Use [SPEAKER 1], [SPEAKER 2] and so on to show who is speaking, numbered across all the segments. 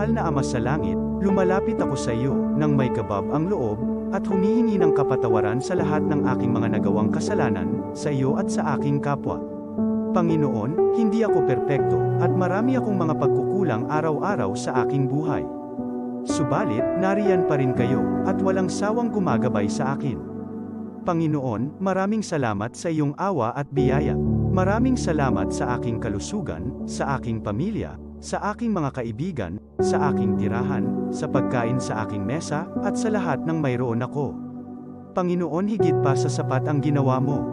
[SPEAKER 1] Mahal na Ama sa langit, lumalapit ako sa iyo, nang may kabab ang loob, at humihingi ng kapatawaran sa lahat ng aking mga nagawang kasalanan, sa iyo at sa aking kapwa. Panginoon, hindi ako perpekto, at marami akong mga pagkukulang araw-araw sa aking buhay. Subalit, nariyan pa rin kayo, at walang sawang gumagabay sa akin. Panginoon, maraming salamat sa iyong awa at biyaya. Maraming salamat sa aking kalusugan, sa aking pamilya, sa aking mga kaibigan, sa aking tirahan, sa pagkain sa aking mesa, at sa lahat ng mayroon ako. Panginoon, higit pa sa sapat ang ginawa mo.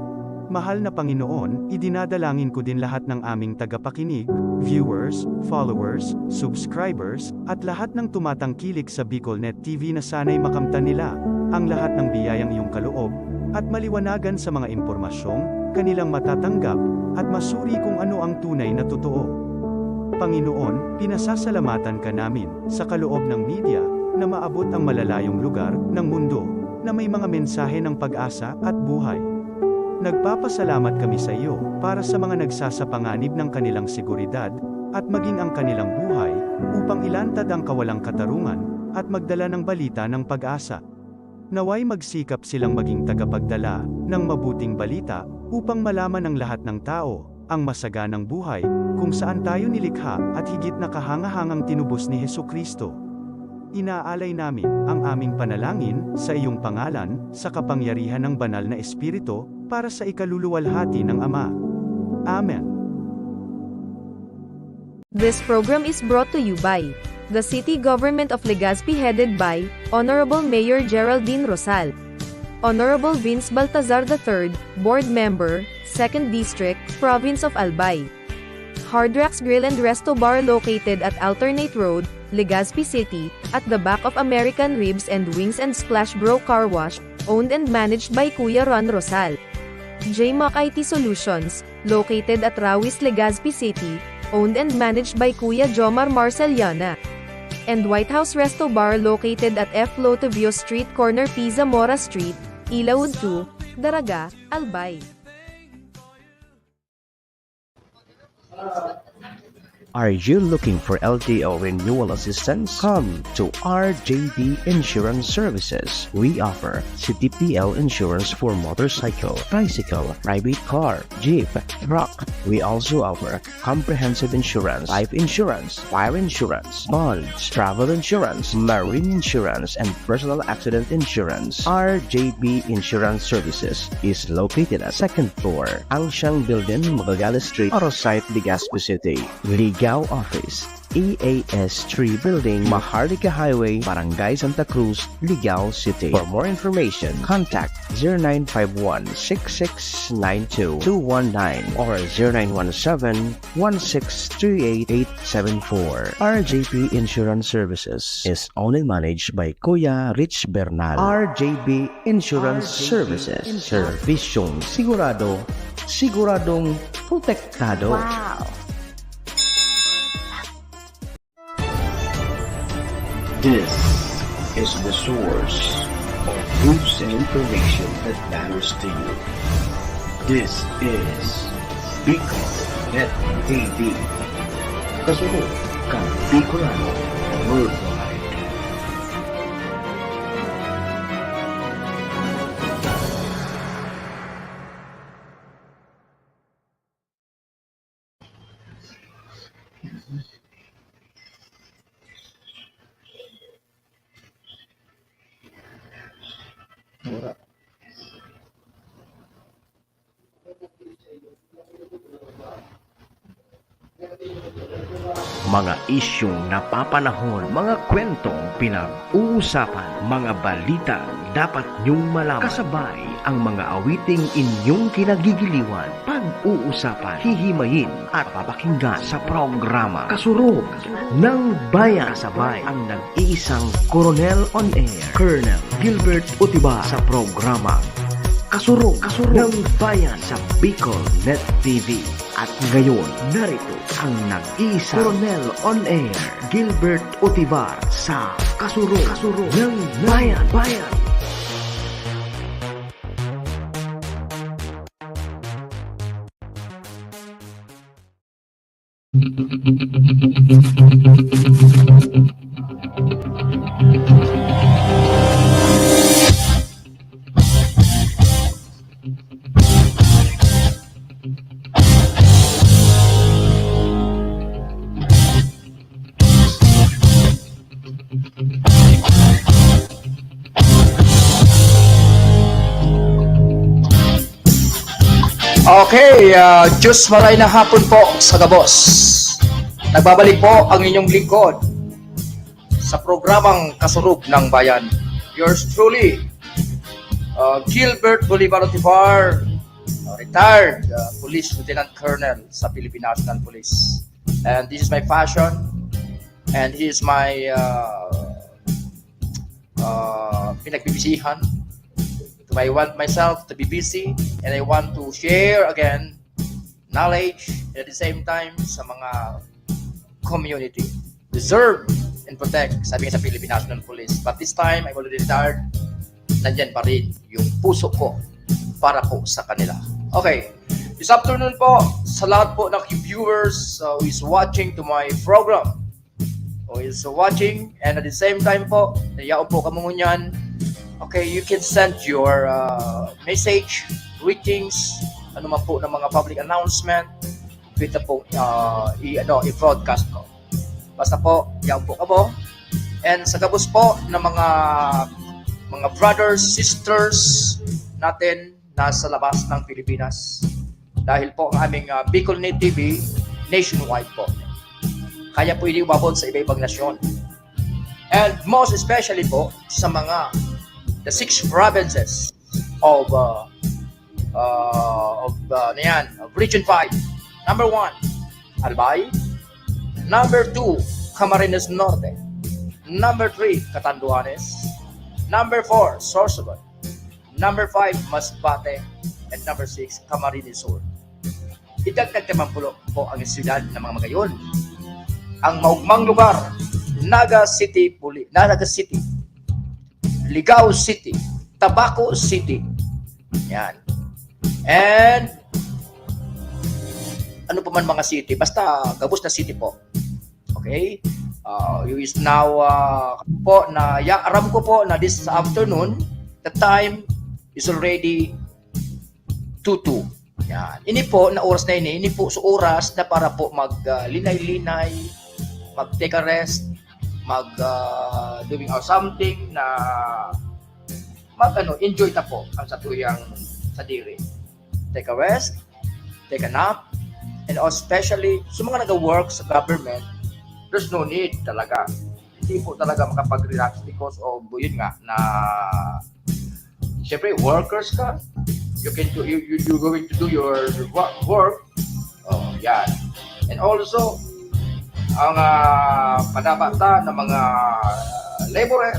[SPEAKER 1] Mahal na Panginoon, idinadalangin ko din lahat ng aming tagapakinig, viewers, followers, subscribers, at lahat ng tumatangkilik sa BicolNet TV na sana'y makamtan nila ang lahat ng biyayang iyong kaloob, at maliwanagan sa mga impormasyong kanilang matatanggap, at masuri kung ano ang tunay na totoo. Panginoon, pinasasalamatan ka namin, sa kaloob ng media, na maabot ang malalayong lugar, ng mundo, na may mga mensahe ng pag-asa, at buhay. Nagpapasalamat kami sa iyo, para sa mga nagsasapanganib ng kanilang seguridad, at maging ang kanilang buhay, upang ilantad ang kawalang katarungan, at magdala ng balita ng pag-asa. Naway magsikap silang maging tagapagdala, ng mabuting balita, upang malaman ng lahat ng tao, ang masaganang buhay, kung saan tayo nilikha, at higit na kahangahangang tinubos ni Hesukristo. Inaalay namin ang aming panalangin sa iyong pangalan, sa kapangyarihan ng banal na Espiritu, para sa ikaluluwalhati ng Ama. Amen.
[SPEAKER 2] This program is brought to you by the City Government of Legazpi, headed by Honorable Mayor Geraldine Rosal, Honorable Vince Baltazar III, Board Member, 2nd District, Province of Albay. Hard Rocks Grill and Resto Bar located at Alternate Road, Legazpi City, at the back of American Ribs and Wings and Splash Bro Car Wash, owned and managed by Kuya Ron Rosal. JMac IT Solutions, located at Rawis, Legazpi City, owned and managed by Kuya Jomar Marceliana. And White House Resto Bar located at F. Lotavio Street Corner P. Zamora Street, Ilaud 2, Daraga, Albay.
[SPEAKER 3] Are you looking for LTO renewal assistance? Come to RJB Insurance Services. We offer CTPL insurance for motorcycle, tricycle, private car, jeep, truck. We also offer comprehensive insurance, life insurance, fire insurance, bonds, travel insurance, marine insurance, and personal accident insurance. RJB Insurance Services is located at 2nd floor, Angsiang Building, Magallanes Street, Orosite, Legazpi City. Ligao Office, EAS 3 Building, Maharlika Highway, Barangay Santa Cruz, Ligao City. For more information, contact 0951-6692-219 or 0917-1638874. RJP Insurance Services is owned and managed by Kuya Rich Bernal. RJB Insurance Services. Servisyong sigurado, siguradong protektado.
[SPEAKER 4] Wow!
[SPEAKER 5] This is the source of news and information that matters to you. This is BicolNet TV. Kasunod kang Bicolano Worldwide.
[SPEAKER 3] Mga isyong napapanahon, mga kwentong pinag-uusapan, mga balita dapat niyong malaman. Kasabay ang mga awiting inyong kinagigiliwan, pag-uusapan, hihimayin at papakinggan sa programa Kasurog ng Bayan. Kasabay ang nag-iisang Coronel on Air, Colonel Gilbert Utiba sa programa Kasurog ng Bayan sa BicolNet TV. At ngayon, narito ang nag-iisa Coronel on Air, Gilbert Utibar sa Kasurog ng Bayan.
[SPEAKER 4] Okay, Diyos maray na hapon po sa Gabos. Nagbabalik po ang inyong lingkod sa programang Kasurug ng Bayan. Yours truly, Gilbert Bolivar Otivar, retired Police Lieutenant Colonel sa Philippine National Police. And this is my passion, and this is my pinagbibisihan. I want myself to be busy, and I want to share again knowledge at the same time sa mga community. Deserve and protect, sabi nga sa Philippine National Police. But this time, I'm already retired. Nandyan pa rin yung puso ko para po sa kanila. Okay, this afternoon po, sa lahat po ng viewers who is watching to my program, who is watching, and at the same time po, nayao po kamungunyan. Okay, you can send your message, greetings, ano man po ng mga public announcement, pwede po i-broadcast ko. Basta po, yan po kamo. And sa Gabos po ng mga brothers, sisters natin nasa labas ng Pilipinas. Dahil po ang aming Bicol Net TV nationwide po. Kaya po hindi umabot sa iba-ibang nasyon. And most especially po sa the 6 provinces of Region 5. Number 1, Albay. Number 2, Camarines Norte. Number 3, Catanduanes. Number 4, Sorsogon. Number 5, Masbate. And number 6, Camarines Sur. Idagdag naman po ang siyudad ng mga magayon. Ang maugmang lugar, Naga City, Ligao City, Tabaco City. Yan. And ano pa man mga city, basta Gabos na city po. Okay? You is now po na aram ko po na this afternoon, the time is already 2:02. Yan. Ini po na oras na ini po sa oras na para po maglinay-linay, mag-take a rest, doing something na enjoy ta po ang satuyang sa diri. Take a rest, take a nap, and especially sa mga nag-work sa government, there's no need talaga. Hindi po talaga makapag-relax because of yun nga na siyempre workers ka. You're going to do your work. Oh, yan. And also ang padabata ng mga laborer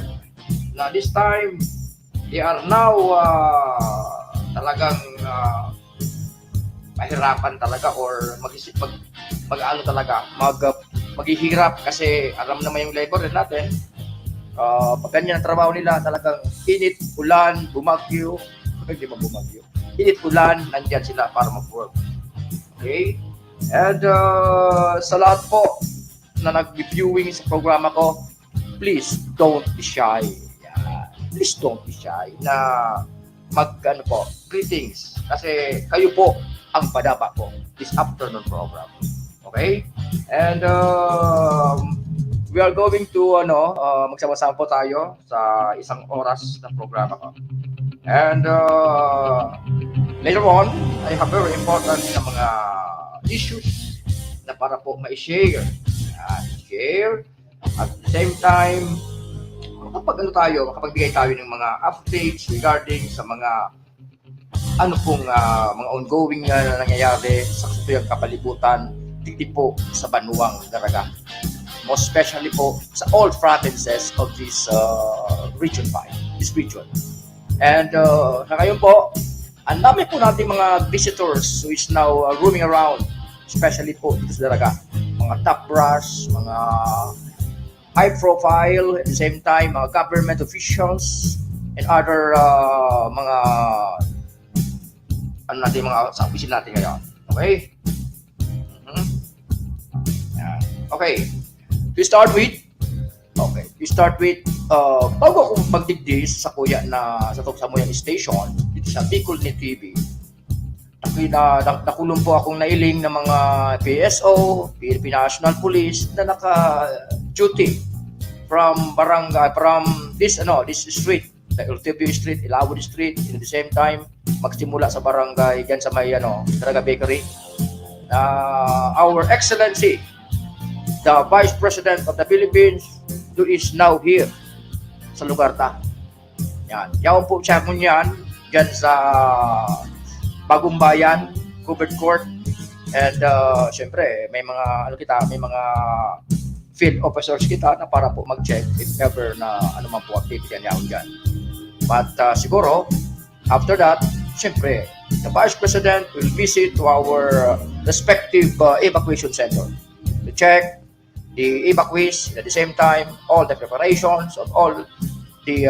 [SPEAKER 4] na this time they are now talagang mahirapan talaga or maghihirap kasi alam naman yung laborer natin pag ganyan ang trabaho nila talagang init, ulan, bumagyo, hindi ba bumagyo? Init, ulan, nandyan sila para mag-work. Okay? And sa lahat po na nag-viewing sa programa ko, please don't be shy. Yeah. Please don't be shy na greetings. Kasi kayo po ang padapa po this afternoon program. Okay? And we are going to magsama-sama po tayo sa isang oras na programa ko. And later on, I have very important na mga issues na para po ma-share. Share. At the same time, makapagbigay tayo ng mga updates regarding sa mga mga ongoing na nangyayari sa kasutuyang kapalibutan dito po sa Banwang Daraga. Most especially po sa all provinces of this Region 5, this region. And sa ngayon po, ang dami po nating mga visitors who is now roaming around, especially po dito sa Daraga. Mga top brass, mga high profile, at the same time, mga government officials, and other mga sa opisina natin ngayon. Okay? Okay. To start with, bago ako magdigdis sa kuya na sa Tugsamoyan Station, dito sa Bicol Net TV, nakulong po akong nailing ng mga PSO, Philippine National Police na naka-duty from this street sa Ultibio Street, Ilawod Street, in the same time, magsimula sa barangay, dyan sa may, Draga Bakery. Our Excellency, the Vice President of the Philippines, who is now here sa lugar ta. Yan. Yaon po siya mo yan, dyan sa Bagong Bayan, Covered Court. And syempre, may mga field officers kita na para po mag-check if ever na man po activity yan yaon dyan. But siguro, after that, syempre, the Vice President will visit to our respective evacuation center to check the evacuees, at the same time, all the preparations of all the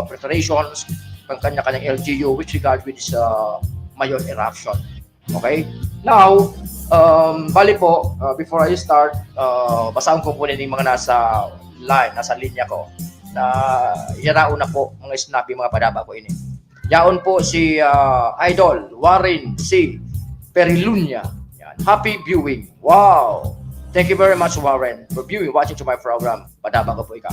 [SPEAKER 4] preparations ng kanya-kanyang LGU with regard with this Mayon eruption. Okay? Now, bali po, before I start, basahin ko po yung mga nasa linya ko na yarao na po mga snappy mga padaba ko ini. Yaon po si Idol Warren C. Perilunya. Yan. Happy viewing. Wow! Thank you very much, Warren, for viewing, watching to my program. Padaba ko po ikaw.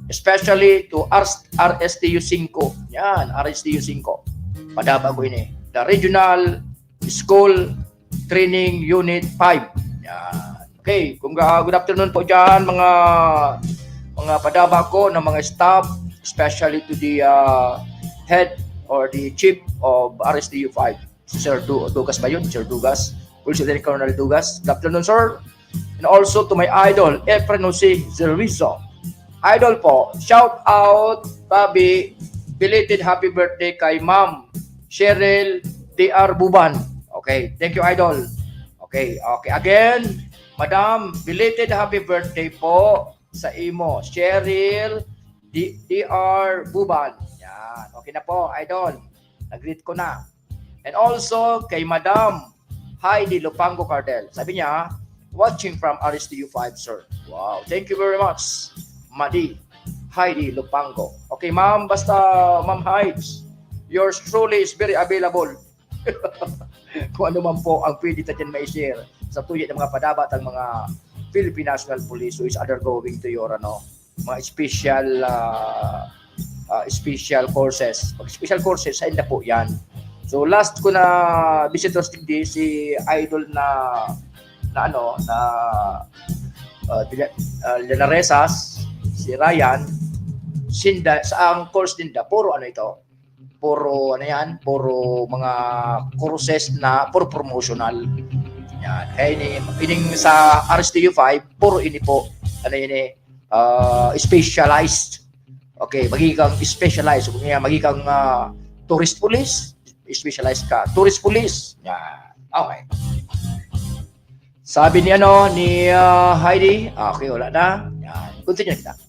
[SPEAKER 4] Especially to RSTU 5. Yan, RSTU 5. Padaba ko ini. The Regional School Training Unit 5. Yan. Okay, good afternoon po dyan mga padaba ko ng mga staff, especially to the head or the chief of RSTU 5, Sir Dugas ba yun? Sir Dugas, Police Lieutenant Colonel Dugas. Good afternoon, sir. And also to my idol, Efren Jose Zervizo. Idol po, shout out, Tabi, belated happy birthday kay Ma'am Cheryl D.R. Buban. Okay, thank you, idol. Okay, again, Madam, belated happy birthday po sa imo, Cheryl D.R. Buban. Yan. Okay na po, idol. Nag-greet ko na. And also, kay Madam Heidi Lupango Cardel. Sabi niya, watching from RSTU 5, sir. Wow. Thank you very much, Madi Heidi Lupango. Okay, ma'am. Basta, Ma'am Heids, yours truly is very available. Kung ano man po ang pwede natin may share sa tuyat ng mga padabat ang mga Philippine National Police who is undergoing to your mga special courses. Pag special courses, sa inda po yan. So last ko na visitors today si idol na Linaresas, si Ryan, sinda sa ang course din puro puro mga courses na puro promotional. Yan. Kaya ining sa RSTU 5, puro ini po, specialized. Okay, magiging specialized. Magiging tourist police, specialized ka. Tourist police. Yan. Okay. Sabi ni Heidi, okay, wala na. Yan. Continue kita.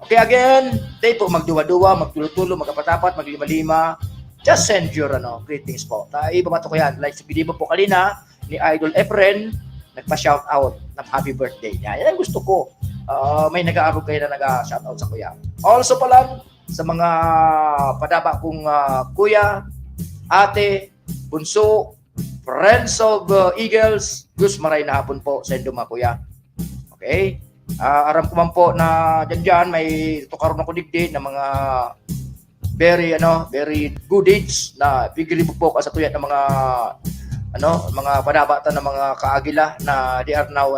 [SPEAKER 4] Okay, again, tayo po magduwa-duwa, magtulo-tulo, magkapatapat, maglima-lima. Just send your greetings po. Ibabato ko yan. Like sa video po kanina, ni Idol Efren, nagpa-shout out ng happy birthday niya. Yan ang gusto ko. May nag-aarog kayo na nag-shout out sa kuya. Also pala, sa mga padaba kong kuya, ate, bunso, friends of Eagles, Gus maray na hapon po sa inyo mga kuya. Okay? Aram ko man po na dyan may tukaroon ako digdi ng mga very good deeds na bigri po sa tuyat ng mga mga padabatan ng mga kaagila na they are now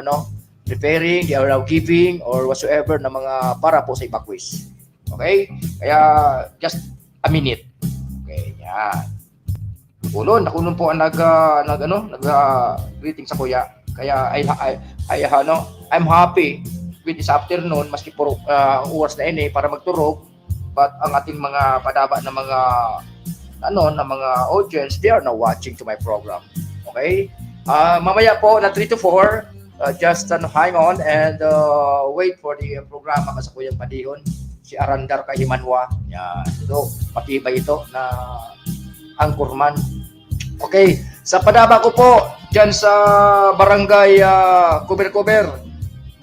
[SPEAKER 4] preparing, they are now giving or whatsoever na mga para po sa evacuees. Okay? Kaya just a minute. Okay, yan. Nakulon po ang greeting sa kuya. Kaya I'm happy with this afternoon maski puro oras na ini para magturog, but ang ating mga padaba na mga mga audience, they are now watching to my program. Okay? Mamaya po na 3 to 4, just hang on and wait for the programa sa Kuyang Padihon, si Arandar Kahimanwa. Yan. So, patibay ito na anchorman. Okay, sa padaba ko po dyan sa barangay Kuber-Kuber,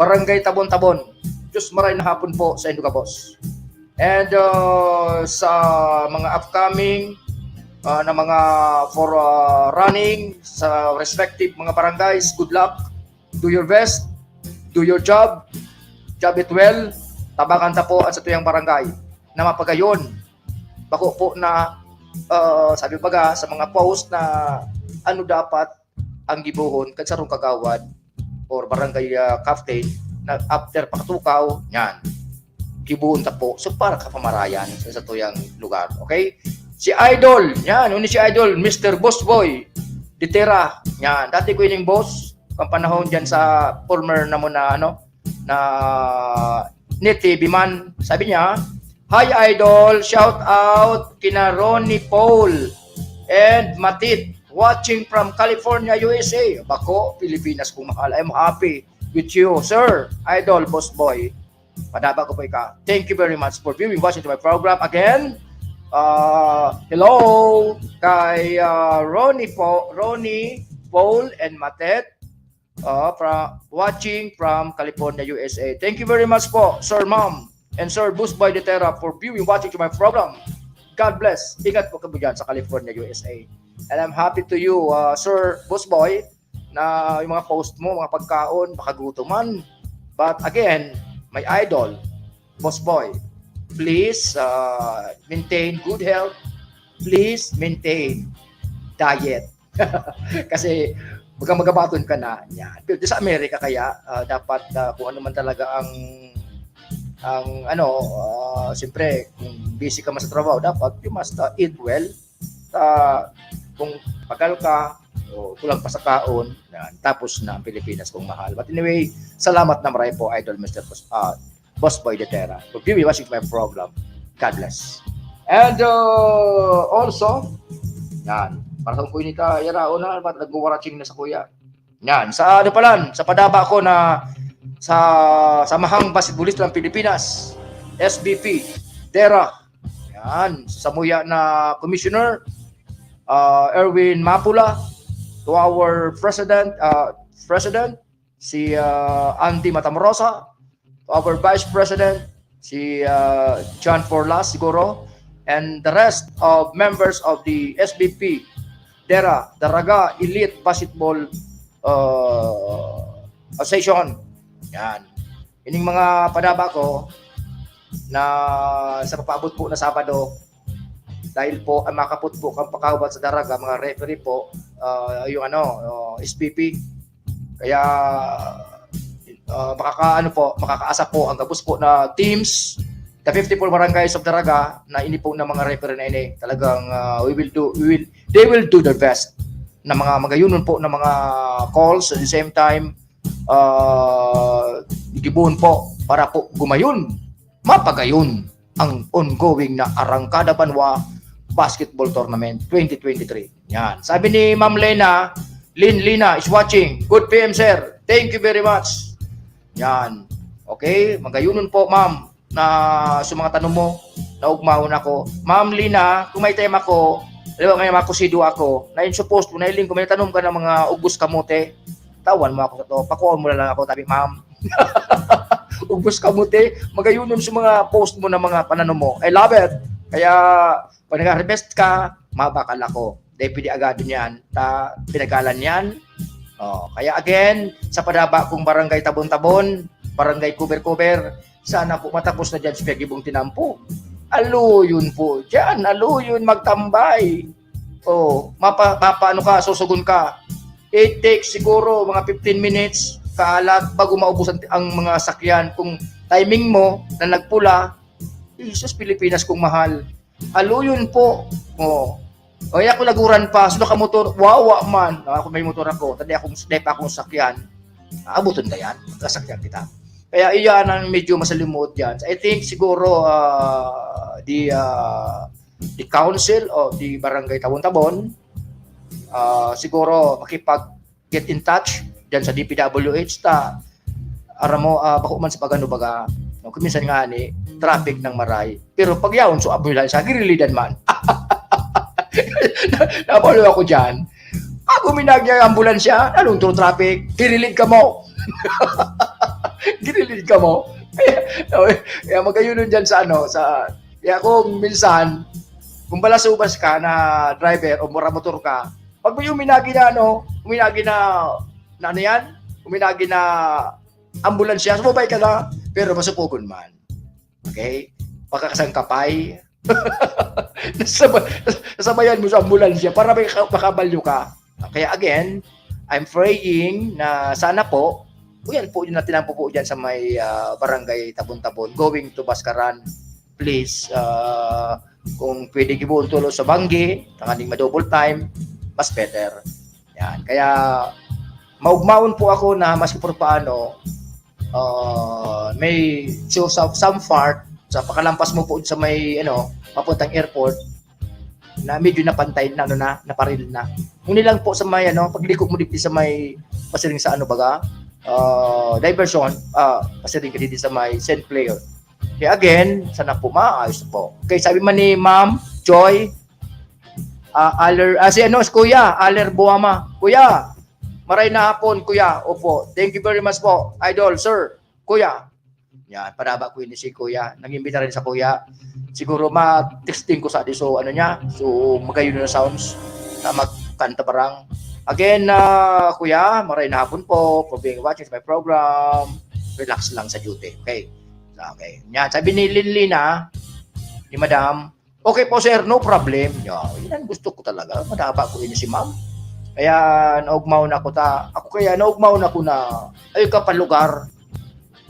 [SPEAKER 4] barangay Tabon-Tabon. Diyos maray na hapon po sa inyo ka, boss. And sa mga upcoming na mga for running sa respective mga barangays, good luck, do your best, do your job it well, tabangan ta po at sa tuyang barangay na mapagayon. Bako po na sabi baga sa mga post na ano dapat ang gibuhon kad sarong kagawad or barangay captain na after pakatukaw yan gibuhon ta po so para kapamarayan sa tuyang lugar. Okay? Si Idol, yan, uni si Idol, Mr. Boss Boy Ditera, yan. Dati ko yung boss, ang panahon dyan sa former na mo na, na Net TV man. Sabi niya, hi Idol, shout out kina Ronnie Paul and Matit, watching from California, USA. Bako, Pilipinas kung mahal. I'm happy with you, sir. Idol, Boss Boy. Padaba ko po ka. Thank you very much for viewing, watching to my program. Again, hello kay Ronnie Paul and Matet watching from California, USA. Thank you very much po, Sir Ma'am and Sir Boss Boy Ditera for viewing, watching to my program. God bless. Ingat po kami dyan sa California, USA. And I'm happy to you, Sir Boss Boy, na yung mga post mo, mga pagkaon, baka gutuman. But again, my idol, Boss Boy, please maintain good health. Please maintain diet. Kasi magabaton ka na yan. Pero sa Amerika kaya dapat kung ano man talaga ang siyempre kung busy ka man sa trabaho, dapat you must eat well. Kung pagal ka o kulang pa sa kaon, yan, tapos na ang Pilipinas kung mahal. But anyway, salamat na maray po, Idol Mr. Boss Boy Ditera for viewing, watching my program. God bless. And also, yan, para sa kuya nita, yarao na, ba't nag-watching na sa kuya? Yan, sa sa padaba ko na sa Samahang Basketballista ng Pilipinas, SBP, Dera. Yan, sa muya na Commissioner, Erwin Mapula, to our President, si Andy Matamrosa, our Vice President, si John Forlas siguro, and the rest of members of the SBP, Dera, Daraga Elite Basketball Association. Yan. Ining mga padaba ko na sa papaabot po na Sabado, dahil po ang makaput po kang pakawat sa Daraga, mga referee po, yung SBP. Kaya makakaasa po ang gabos po na teams, the 54 barangays of Daraga na inipong ng mga referee na ini. Talagang they will do their best na mga magayunon po na mga calls at the same time gibuhon po para po mapagayon ang ongoing na Arangkada Banwa Basketball Tournament 2023. Yan. Sabi ni Ma'am Lina is watching. Good PM, sir. Thank you very much. Yan. Okay, magayunon po, ma'am, na sa mga tanong mo, naugmahon ako. Ma'am Lina, kung may time ako, ngayon makusido ako, na yung supposed na iling, kung may tanong ka ng mga ubos kamote, tawan mo ako sa to, pakuha mo na lang ako, tabi, ma'am. Ubos kamote, magayunon sa mga post mo na mga panano mo. I love it. Kaya, pag nag-harvest ka, mabakal ako. Dahil pwede agad yan, pinagalan yan. Kaya again, sa padaba kong barangay Tabon-Tabon, barangay Kuber-Kuber, sana po matapos na dyan si Pegibong Tinampo. Aluyon po dyan, aluyon magtambay. Ano ka, susugon ka. It takes siguro mga 15 minutes kaalat bago maubos ang mga sakyan. Kung timing mo na nagpula, Jesus, Pilipinas kung mahal. Aluyon po. Ay ako laguran pa, sulo ka motor, wawa man. Ako may motor ako, tadi akong sakyan. Abuton na yan, magkasakyan kita. Kaya iyan ang medyo masalimot yan. I think siguro the council of the barangay Tabon-Tabon siguro makipag-get in touch dyan sa DPWH aramo bako man sa pagano baga. Kung minsan nga ni traffic ng maray. Pero pag yaon so aboy lang sa girilidan man. Napalo ako dyan. Ako minagya ang ambulansya, anong true traffic? Girilid ka mo. Girilid ka mo. Kaya magayunon dyan sa kaya kung minsan, kung balasubas ka na driver o motor ka, pag mo yung minagi na ambulansya, sumabay ka na, pero masupugon man. Okay? Pagkakasangkapay. Nasabayan mo sa ambulansya para makabalyo ka. Kaya again, I'm praying na sana po, yan po yung natinampo po dyan sa may barangay Tabon-Tabon, going to Baskaran, please, kung pwede gibuon tulo sa Banggi, tanganing ma-double time, mas better. Yan. Kaya, maugmaon po ako na mas por paano, may so some part, sa pakalampas mo po sa may, papuntang airport, na medyo napantay na, naparil na. Ngunit lang po sa may, pagliko mo dito sa may, pasiring sa baga, diversion, pasiring ka dito sa may St. Clair. Kaya again, sana po maayos po. Okay, sabi man ni Ma'am Joy, si Kuya, Aler Buama. Kuya, maray na hapon, Kuya. Opo, thank you very much po. Idol, sir, Kuya. Yan, padaba ko yun si Kuya. Nag-imbita rin sa Kuya. Siguro ma-texting ko sa so magayon na sounds na magkanta barang. Again, Kuya, maray na hapon po for being watching my program. Relax lang sa duty. Okay. Okay. Yan, sabi ni Lilina, ni Madam, okay po sir, no problem. Yan gusto ko talaga. Madaba ko yun si Ma'am. Kaya naugmaw na ako na ay ka pa lugar.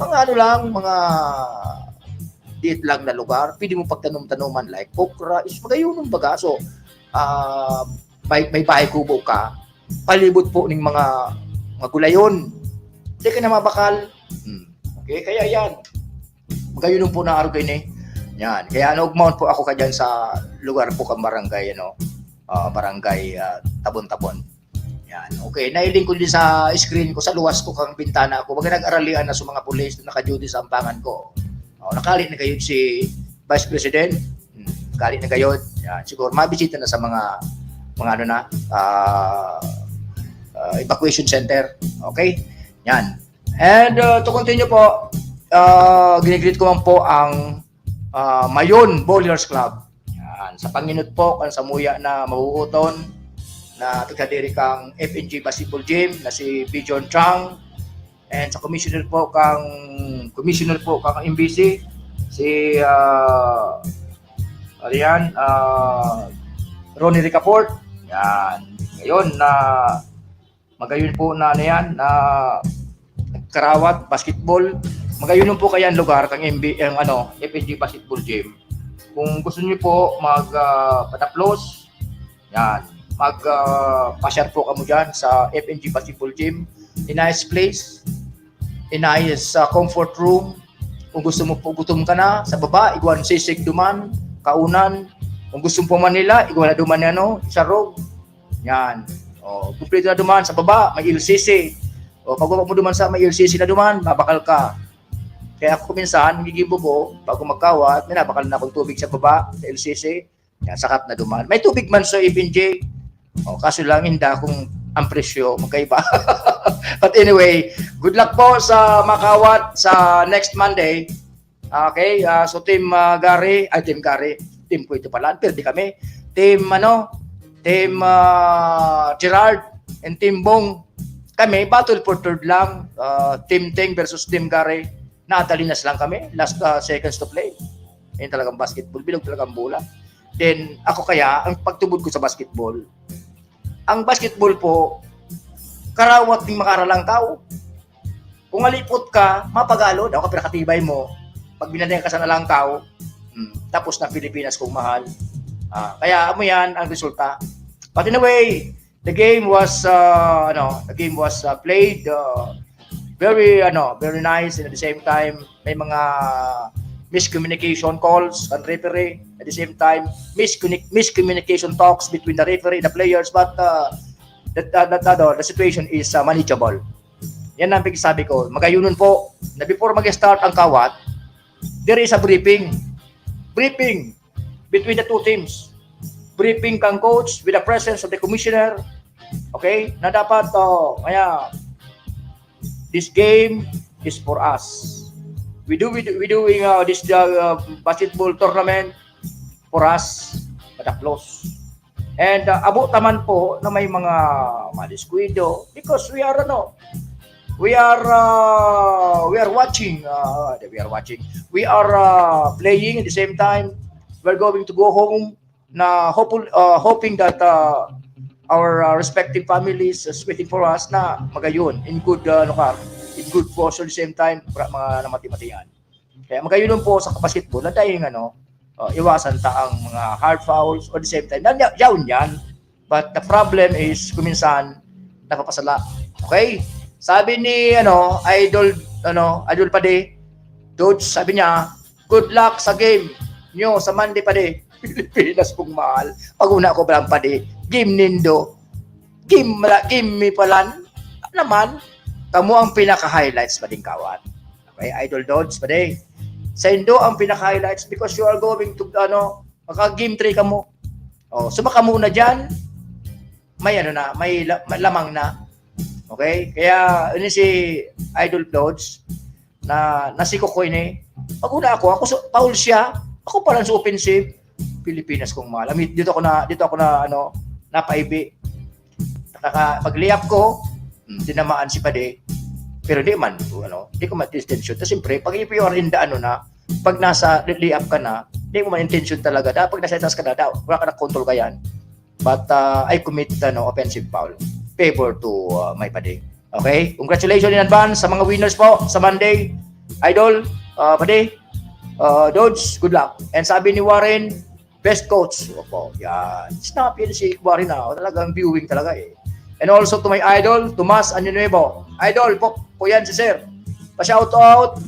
[SPEAKER 4] Mga mga diet lang na lugar, pwede mo pagtanom-tanoman like okra, is magayunong baga. So, may bahay kubo ka, palibot po ng mga gulayon. Hindi ka na mabakal. Okay, kaya yan. Magayunong po na arugay ni. Yan. Kaya naugmaon po ako kadyan sa lugar po kang barangay, barangay Tabon-Tabon. Yan. Okay, nailing ko din sa screen ko, sa luwas ko kang bintana ko. Baga nag-aralian na sa mga pulis na naka-duty sa ampangan ko. Nakalit na kayo si Vice President. Nakalit na kayo. Yan. Siguro mabisita na sa mga evacuation center. Okay? Yan. And to continue po, ginigreet ko man po ang Mayon Bowlers Club. Yan. Sa Panginut po, kan sa muya na mahuuton, na tigkadiri kang FNG Basketball Gym na si Bijon Chang, and sa commissioner po kang MBC si Ronnie Ricaport. Yan. Ngayon na magayon po na Karawat Basketball. Magayon po kaya ang lugar kang FNG Basketball Gym. Kung gusto niyo po pataplos, yan. Mag-pa-share po kamo dyan sa FNG Basketball Gym. A nice place, a nice comfort room. Kung gusto mo po gutom ka na sa baba, iguan sisig duman, kaunan. Kung gusto mo po Manila, iguan na duman sa road. Yan. Kumpleto na duman sa baba, may LCC. Pag mo duman sa may LCC na duman, mabakal ka. Kaya ako minsan, gigibubo, pag magkawat, may nabakal na akong tubig sa baba, sa LCC. Yan, sakat na duman. May tubig man sa FNJ. Kaso lang hindi akong ang presyo, magkaiba. But anyway, good luck po sa Makawat sa next Monday. Okay, so Team Team ko ito pala, pero di kami. Team Gerard and Team Bong. Kami, battle for third lang. Team Teng versus Team Gary. Natalinas lang kami. Last seconds to play. Yan talagang basketball. Bilog talagang bola. Then, ako kaya, ang pagtubod ko sa basketball, ang basketball po, karawat ng makaralang tao. Kung alipot ka, mapagalo, daw ka pinakatibay mo. Pag binanay ka sa nalang tao, tapos na Pilipinas kung mahal. Kaya mo yan ang resulta. But anyway, the game was played very nice, and at the same time may mga miscommunication calls and referee, at the same time miscommunication talks between the referee and the players, but the situation is manageable. Yan ang sabi ko. Magayunon po na before mag-start ang kawat, there is a briefing between the two teams. Briefing kang coach with the presence of the commissioner. Okay? Na dapat kaya this game is for us. We doing this basketball tournament for us, pataplos. And abo taman po na may mga madiskuido because we are we are watching. We are playing at the same time. We're going to go home. Na hoping that our respective families is waiting for us na magayon in good in good force at the same time mga namati-matian. Kaya magayon po sa basketball na tayong iwasan ta ang mga hard fouls at the same time. Yawn yan. But the problem is kuminsan napapasala. Okay? Sabi ni Idol Pade, Dodge, sabi niya, good luck sa game nyo sa Monday Pade. Pilipinas kong mahal. Pag-una ko palang Pade, game nindo. Game mi palan. Naman, tamo ang pinaka-highlights pa din kawat. Okay, Idol Dodge Pade. Sa Indo ang pinaka-highlights because you are going to maka-game 3 ka mo. Oh, sumaka muna diyan. May lamang na. Okay? Kaya ini si Idol Dodge na nasiko ko ini. Pag-una ako foul siya. Ako pa lang sa offensive. Pilipinas kong mahal. Dito ako na napaibi. Pag-layup ko, tinamaan si Pade. Pero di man, di ko ma-intention. Tapos siyempre, pag you are in the pag nasa layup ka na, di mo ma-intention talaga. Pag nasa taas ka na, wala ka na control ka yan. But I commit offensive foul. Favor to my Pade. Okay? Congratulations in advance sa mga winners po sa Monday. Idol, Pade, Dodge, good luck. And sabi ni Warren, best coach. Opo, yan. Snap yun si Warren na. Talagang viewing talaga eh. And also to my idol, Tomas Añonuevo. Idol, po yan si Sir. Pa-shout out.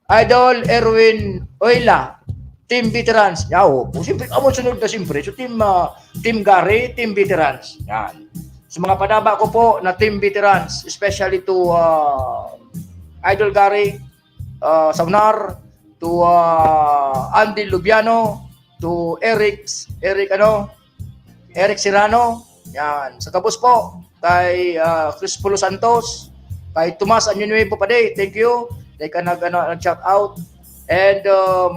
[SPEAKER 4] Idol Erwin Oila. Team Veterans. Yaw. Siyempre, amon sunod na siyempre. So, Team Gary, Team Veterans. Yan. Sa mga padaba ko po na Team Veterans, especially to Idol Gary, Saunar, to Andy Lubiano, to Eric Serrano, yan. Sa kabus po, kay Chris Pulo Santos, kay Tomas Añonuevo Pade, thank you. Teka nag-shout out. And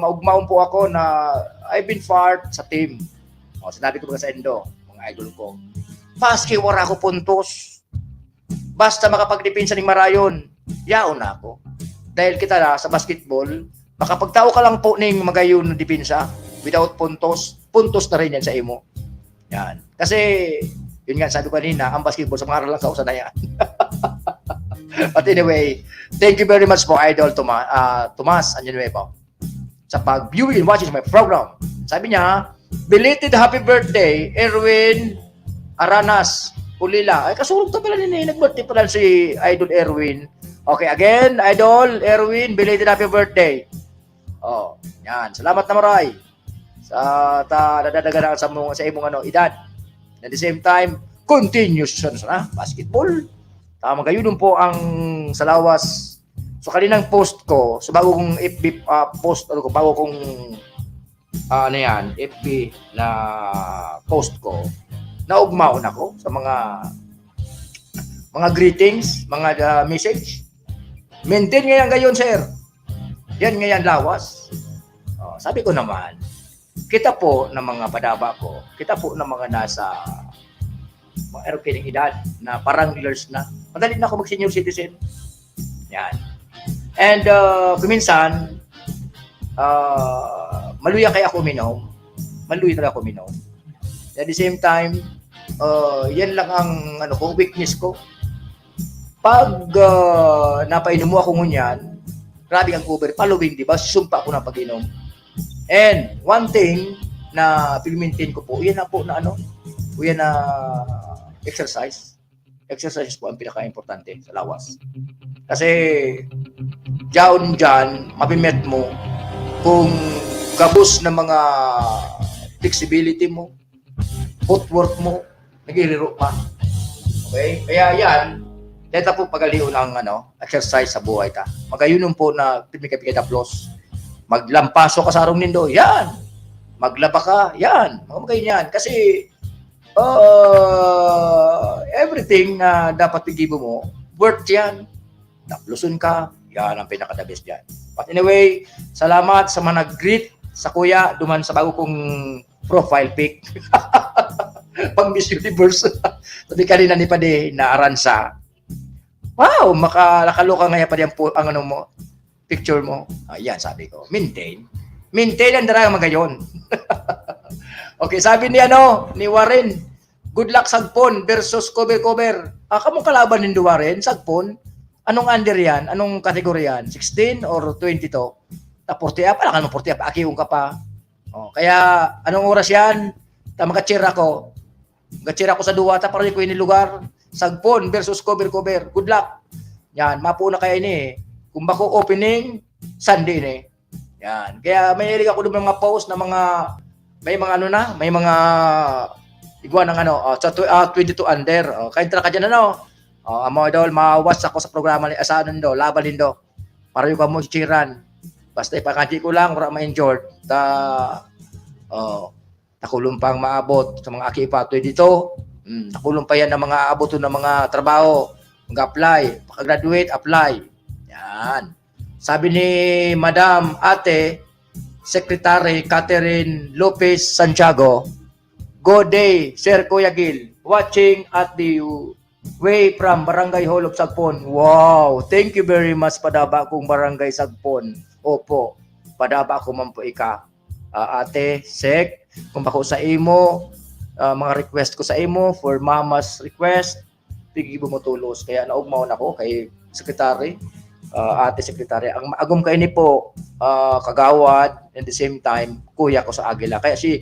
[SPEAKER 4] maugmaon po ako na I've been part sa team. Sinabi ko sa Endo, mga idol ko. Paski wala ako puntos. Basta makapagdepensa ng Marayon, yaon na ako. Dahil kita na sa basketball, makapagtao ka lang po ng magayon na depensa without puntos na rin yan sa imo. Yan. Kasi, yun nga, sabi ko kanina, ang basketball sa mga aralang kausa na yan. But anyway, thank you very much po, Idol Tomas Añonuevo, sa pag-viewing and watching my program. Sabi niya, belated happy birthday, Erwin Aranas Ulila. Ay, kasulog to pala nini. Nag-birthday pala si Idol Erwin. Okay, again, Idol Erwin, belated happy birthday. Oh, yan. Salamat na maray sa nadadagan sa imong edad. At the same time, continuous na basketball. Tama kayo dun po ang sa lawas. So kaninang post ko, sa bago kong FB post, bago kong FB na post ko, naugmaon ako sa mga greetings, mga message. Maintain ngayon gayon, sir. Yan ngayon lawas. Sabi ko naman, kita po ng mga padaba ko, kita po ng mga nasa mga aerokining edad na parang years na. Madali na ako mag-senior citizen. Yan. And kuminsan, maluya kaya ako minom. Maluya talaga ako minom. At the same time, yan lang ang weakness ko. Pag napainom mo ako ngunyan, grabe ang overfollowing, di ba? Sumpa ako na pag-inom. And one thing na pag-maintain ko po, yan na po na yan na exercise. Exercise po ang pinaka-importante sa lawas. Kasi dyan, mapimet mo kung gabos na mga flexibility mo, footwork mo, nag-iriro pa. Okay? Kaya yan, dito po pagaliw ng exercise sa buhay ta. Magayunon po na pinigay-pigay plus. Maglampaso ka sa arong nindo, yan. Maglaba ka, yan. Mga yan. Kasi, everything na dapat pigibo mo, worth yan. Naplusun ka, yan ang pinaka-the best yan. But anyway, salamat sa mga nag-greet sa kuya, duman sa bago kong profile pic. Pang Miss Universe. Sabi kanina ni Pade na aransa. Wow, nakaloka nga pa diyan po ang ano mo, picture mo. Ayan, sabi ko, maintain. Maintain ang dara magayon. Okay, sabi ni ni Warren, good luck Sagpon versus cover. Kamong kalaban ni Warren, Sagpon. Anong under yan? Anong kategory yan? 16 or 22? 40 up? Alam ka nung 40 up, akiyung ka pa. Kaya, anong oras yan? Magka-cheer ako. Magka-cheer ako sa duwata para ko yung lugar. Sagpon versus cover. Good luck. Yan, mapuna kayo ini. Kung bako opening, Sunday ni. Yan. Kaya may hilig ako ng mga post na may mga igwa ng sa 22 under. Kain tra ka dyan amo idol, mawas ako sa programa ni Asanon do, laban lindo. Para yung kamo chiran. Basta ipakaji ko lang, wala ma-injured. Nakulong pang maabot sa mga akipa 22. Nakulong pa yan ng mga abot ng mga trabaho. Mag-apply, pagka-graduate, apply. Yan. Sabi ni Madam Ate Secretary Catherine Lopez Santiago, good day, Sir Kuya Gil, watching at the way from Barangay Hall of Sagpon. Wow, thank you very much, padaba kong Barangay Sagpon. Opo, padaba ko man po ika. Ate Sek, kung bako sa imo, mga request ko sa imo for mama's request, tigibo mo tulos. Kaya naugmaw na ko kay Secretary, Ate Secretary. Ang maagom kay ni po, kagawad, at the same time, kuya ko sa Agila. Kaya si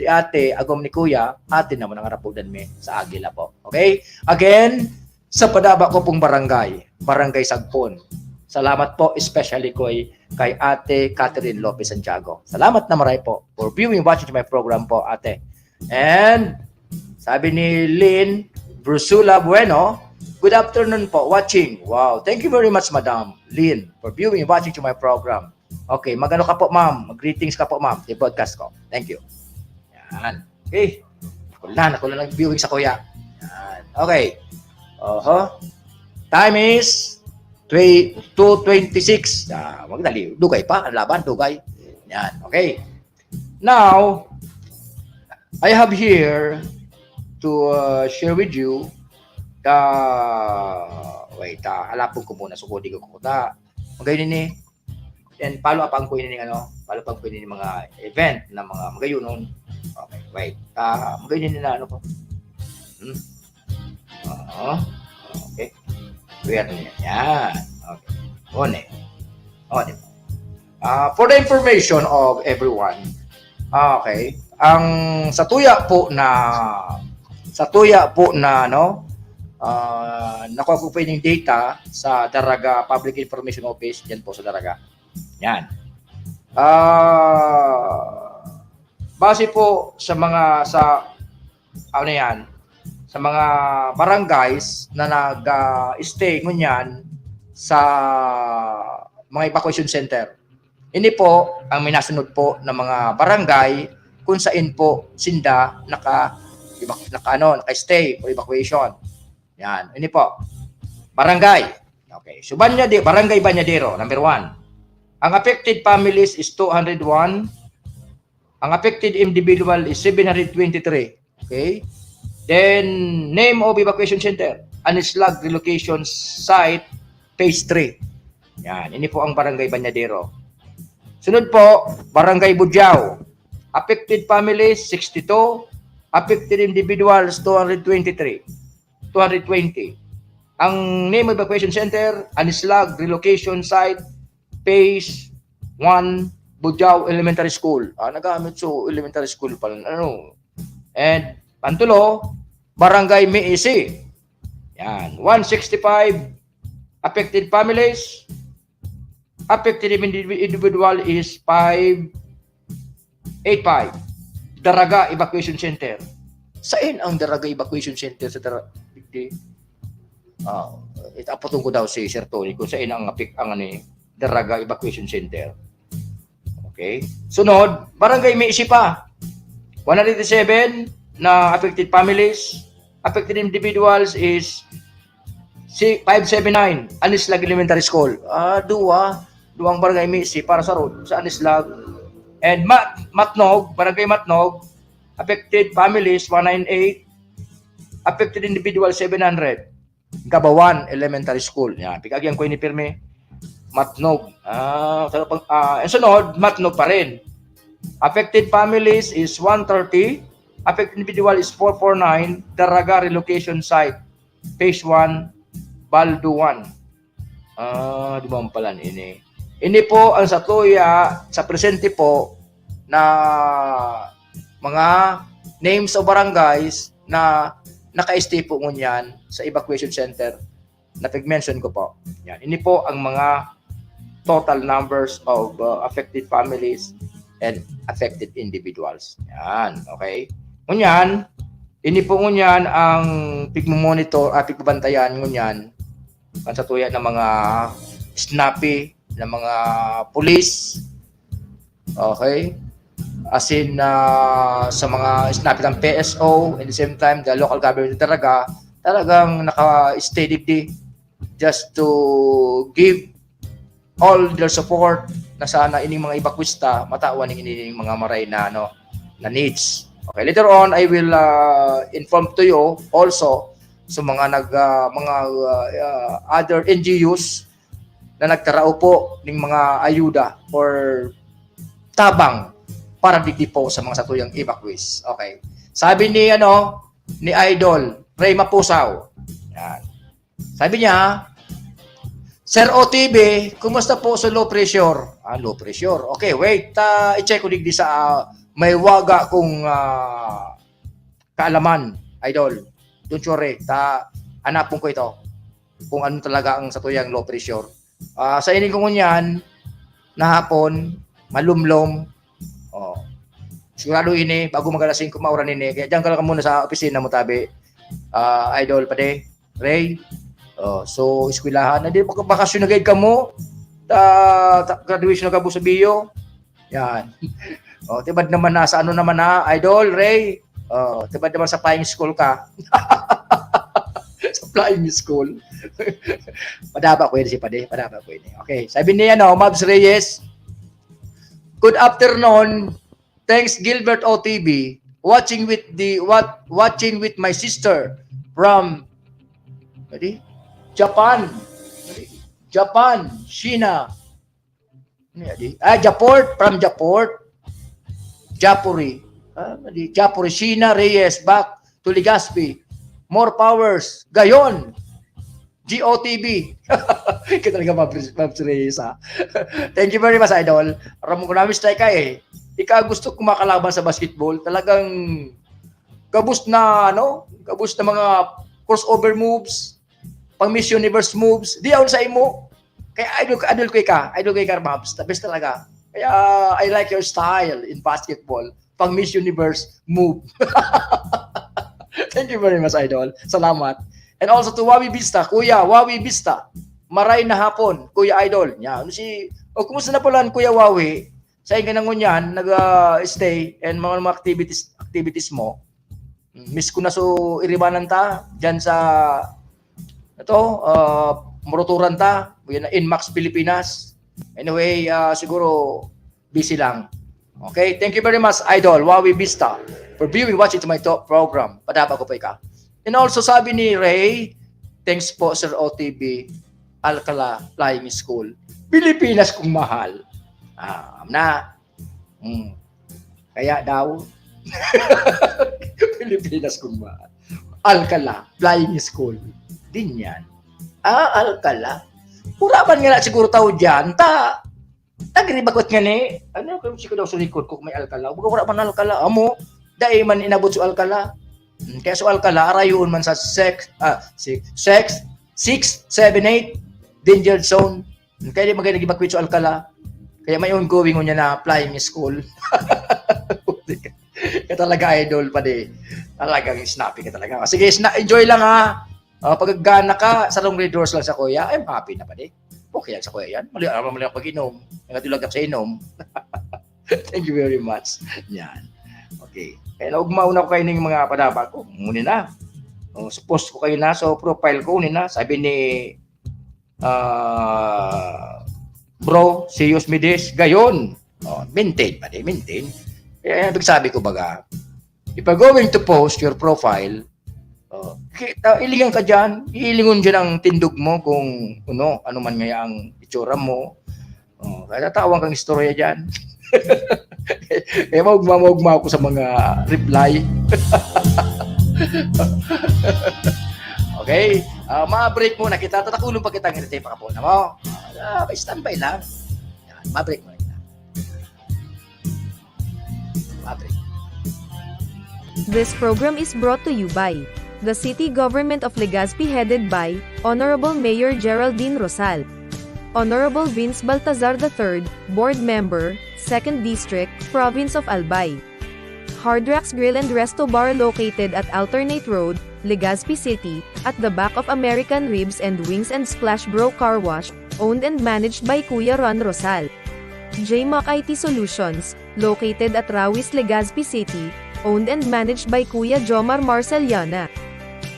[SPEAKER 4] ate, agom ni kuya, ate naman ang harapudan mi sa Agila po. Okay? Again, sa padaba ko pong Barangay Sagpon. Salamat po, especially kay Ate Catherine Lopez Santiago. Salamat na maray po for viewing, watching my program po, ate. And, sabi ni Lynn Brusula Bueno, good afternoon po, watching. Wow, thank you very much, Madam Lynn, for viewing, watching to my program. Okay, magano ka po, ma'am? Mag-greetings ka po, ma'am, sa podcast ko. Thank you. Yan. Okay. Ako na viewing sa kuya. Yan. Okay. Time is 2:26. Magdali. Dugay pa. Ang laban, dugay. Yan. Okay. Now, I have here to share with you halapon ko muna. Sukodi ko kuta. Magayon ni and follow up ang ko ini follow up ang ko ini mga event na mga magayon. Okay, wait. Magayon ni na ko. Okay. Wait niya. Yan. Okay. One. For the information of everyone. Okay. Ang sa tuya po na nakuha ko po yung data sa Daraga Public Information Office, yan po sa Daraga. Yan. Base po sa mga barangays na nag-stay ngunyan sa mga evacuation center. Ini po ang minasunod po ng mga barangay kung saan po sinda naka-stay for evacuation. Yan, ini po. Barangay. Okay. So Barangay Banyadero, number 1. Ang affected families is 201. Ang affected individual is 723. Okay? Then, name of evacuation center, Anislag Relocation Site, Phase 3. Yan, ini po ang Barangay Banyadero. Sunod po, Barangay Budyao. Affected families, 62. Affected individuals, 220. Ang name of evacuation center, Anislag Relocation Site, Phase 1, Budyao Elementary School. Nagamit so elementary school pala. And Pantulo, Barangay Meisi. Yan, 165 affected families. Affected individual is 585. Daraga Evacuation Center. Saan ang Daraga Evacuation Center sa Daraga? Itapatong ko daw si Sir Tony kung saan ang Daraga Evacuation Center. Okay. Sunod, Barangay Meisi pa. 187 na affected families. Affected individuals is 579. Anislag Elementary School. Duwang Barangay Meisi para sa road sa Anislag. And Matnog, Barangay Matnog, affected families 198. Affected individual 700. Gabawan Elementary School. Yan, pigagyan ko ni Pirme. Matnog. Ang sunod, Matnog pa rin. Affected families is 130. Affected individual is 449. Daraga Relocation Site. Phase 1, Baldo 1. Di ba pala ini? Ini po ang satuya sa presente po na mga names of barangays na naka-stay po ngunyan sa evacuation center na pag-mention ko po. Yan. Ini po ang mga total numbers of affected families and affected individuals. Yan. Okay? Ngunyan, ini po ngunyan ang pigmomonitor at pigbabantayan ngunyan ang satuya ng mga snappy ng mga police. Okay? As in, sa mga snappy ng PSO, at the same time, the local government talagang naka-stay digdi just to give all their support na sana ining mga evacuista matawan ng ining mga maray na na needs. Okay, later on I will inform to you also sa mga other NGOs na nagtarao po ng mga ayuda or tabang para digdi po sa mga satuyang evacuees. Okay. Sabi ni ni Idol Ray Mapusaw. Yan. Sabi niya, Sir OTB, kumusta po sa low pressure? Low pressure. Okay, wait. I-check ko digdi sa may waga kong kaalaman, Idol. Don't worry. Hanapon ko ito kung ano talaga ang satuyang low pressure. Sa ining ko ngunyan, nahapon, malumlom. Sigurado ini, bago magalasing kumauran ini. Kaya dyan ka lang muna sa opisina mo, tabi. Idol, pade. Ray. So, eskwelahan. Hindi, bakasyon na guide ka mo. Graduation na ka po sa bio. Yan. Tibad naman na sa ano naman na, Idol, Ray. Tibad naman sa flying school ka. Sa flying school. Padaba ko yun si Pade. Padaba ko yun. Okay. Sabi niya, Mabs Reyes. Good afternoon. Thanks, Gilbert OTB. Watching with my sister from Japan. Japan. Shina. Japort. From Japort. Japuri. Japuri. Shina Reyes. Back to Legazpi. More powers. Gayon. GOTB. Kita talaga Mabs Reyes, ha? Thank you very much, Idol. Ramon ko namin strike ka eh. Ika gusto kumakalaban sa basketball. Talagang gabus na mga crossover moves, pang Miss Universe moves. Di ako sa imo. Kaya idol ko ka. Idol ko ka, Mabs. The best talaga. Kaya I like your style in basketball. Pang Miss Universe move. Thank you very much, Idol. Salamat. And also to Wawi Vista, Kuya Wawi Vista. Maray na hapon, Kuya Idol. Yan. Kumusta na pala, Kuya Wawi? Sa inyo ngunyan, nag-stay and mga activities mo. Miss ko na so iribanan ta dyan sa Muruturan ta, Inmax Pilipinas. Anyway, siguro busy lang. Okay, thank you very much, Idol Wawi Vista, for watching to my top program. Padaba ko pa ika. And also sabi ni Ray, thanks po Sir OTB, Alcala Flying School. Pilipinas kung mahal. Kaya daw, Pilipinas kung mahal. Alcala Flying School. Din yan. Alcala. Puraban nga na siguro tao dyan. Nagribagot nga ni. Ano kung siguro daw sa likod ko may Alcala. Buka man Alcala. Amo, dahil man inabot sa Alcala. Kaya sa Alcala, arayon man sa 6, 7, 8, danger zone. Kaya di mag-evacuate sa Alcala. Kaya may ongoing niya na flying school. Kaya talaga Idol pa di. Talagang snappy ka talaga. Sige, enjoy lang ha. Pag gana ka, sa long doors lang sa kuya, I'm happy na pa di. Okay yan sa kuya yan. Mali ang pag-inom. Nagatulagap sa inom. Thank you very much. Yan. Okay. Kaya naugmauna ko kayo ng mga padaba ko. Muna na. Sa post ko kayo na. So, profile ko na. Sabi ni bro, si Yusmides, gayon. Maintain pa di. Maintain. Kaya ibig sabi ko baga, if you're going to post your profile, kita, ilingan ka dyan. Ilingon dyan ang tindog mo kung ano man nga ang itsura mo. Kaya tatawang kang istorya dyan. Kaya maugma ako sa mga reply. Okay? Ma-break muna kita. Tatakulong pa kita ng tape pa po na mo. Standby lang. Yan, ma-break muna kita. Ma-break.
[SPEAKER 2] This program is brought to you by the City Government of Legazpi headed by Honorable Mayor Geraldine Rosal, Honorable Vince Baltazar III, Board Member, 2nd District, Province of Albay. Hard Rocks Grill and Resto Bar located at Alternate Road, Legazpi City, at the back of American Ribs and Wings and Splash Bro Car Wash, owned and managed by Kuya Ron Rosal. JMAC IT Solutions, located at Rawis, Legazpi City, owned and managed by Kuya Jomar Marceliana.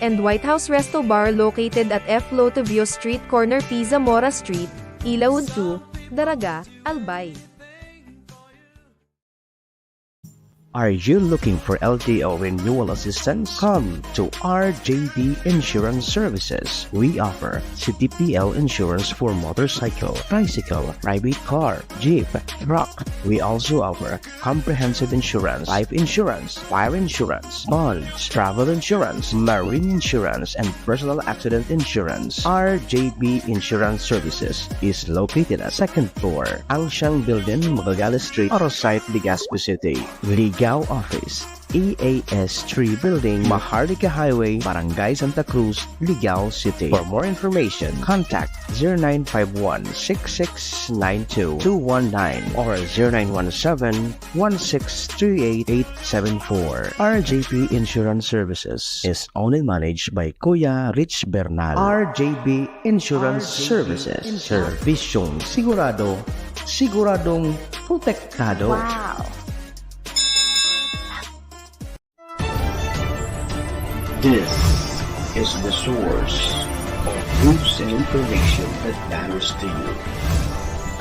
[SPEAKER 2] And White House Resto Bar located at F. Lotavio Street Corner P. Zamora Street, Ilaud 2, Daraga, Albay.
[SPEAKER 3] Are you looking for LTO renewal assistance? Come to RJB Insurance Services. We offer CTPL insurance for motorcycle, tricycle, private car, jeep, truck. We also offer comprehensive insurance, life insurance, fire insurance, bonds, travel insurance, marine insurance, and personal accident insurance. RJB Insurance Services is located at 2nd floor, Angsiang Building, Magallanes Street, Orosite, Legazpi City. Ligao Office, EAS 3 Building, Maharlika Highway, Barangay Santa Cruz, Ligao City. For more information, contact 0951-6692-219 or 0917-1638874. RJP Insurance Services is owned and managed by Kuya Rich Bernal. RJB Insurance Services. Servisyong sigurado, siguradong protektado.
[SPEAKER 2] Wow!
[SPEAKER 5] This is the source of news and information that matters to you.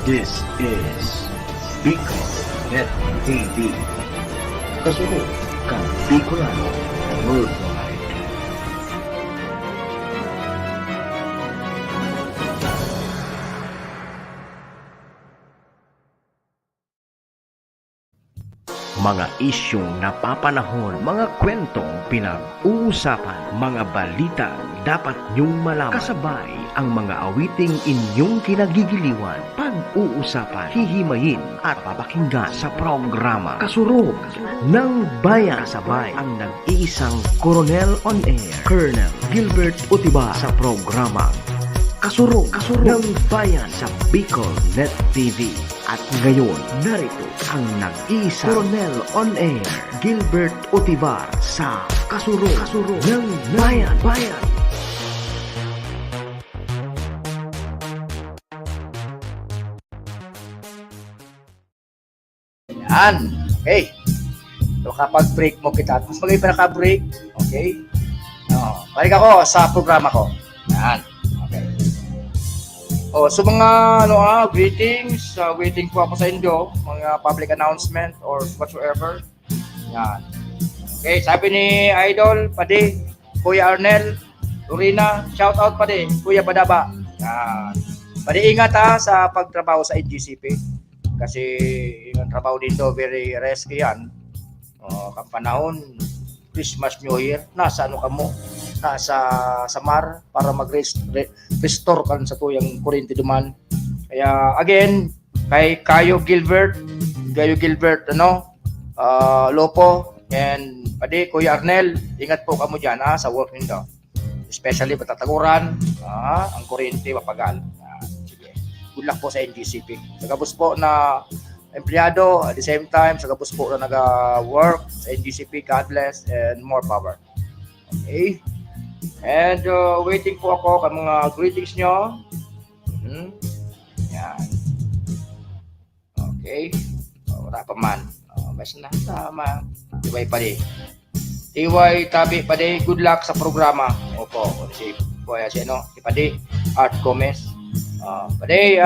[SPEAKER 5] This is Bicol Net TV. Kasunod kang Bicolano Worldwide.
[SPEAKER 3] Mga isyong napapanahon, mga kwentong pinag-uusapan, mga balita dapat niyong malaman. Kasabay ang mga awiting inyong kinagigiliwan, pag-uusapan, hihimayin at papakinggan sa programa Kasurog ng Bayan. Kasabay ang nag-iisang Coronel on Air, Colonel Gilbert Utiba sa programa Kasurog ng Bayan sa Bicol Net TV. At ngayon, narito ang nag-iisa Coronel on Air, Gilbert Utivar sa Kasurog ng Bayan.
[SPEAKER 4] Yan. Okay. So kapag break mo kita, mas magay pa naka-break. Okay. Balik ako sa programa ko. Yan. Okay. So mga greetings, waiting po ako sa inyo, mga public announcement or whatsoever. Yan. Okay, sabi ni Idol, Padi, Kuya Arnel, Lorena, shout out Padi, Kuya Badaba. Yan. Padi ingat sa pagtrabaho sa NGCP. Kasi yung trabaho dito, very risky yan. Kampanahon, Christmas, New Year, nasa ka mo? Nasa Samar para mag-restore kan sa tuyang kuryente duman. Kaya again, kay Kayo Gilbert, Lopo, and Padi, Kuya Arnel, ingat po kamo dyan sa work nindo. Especially patataguran, ang kuryente mapagal. Sige. Good luck po sa NGCP. Sagabos po na empleyado, at the same time, sagabos po na nag-work sa NGCP, God bless, and more power. Okay? And waiting po ako sa mga greetings nyo. Yan. Okay. Wala pa man. Basta na. Tama. Tiway pa di. Tiway tabi pa di. Good luck sa programa. Opo. Si Padi Art Gomez. Padi,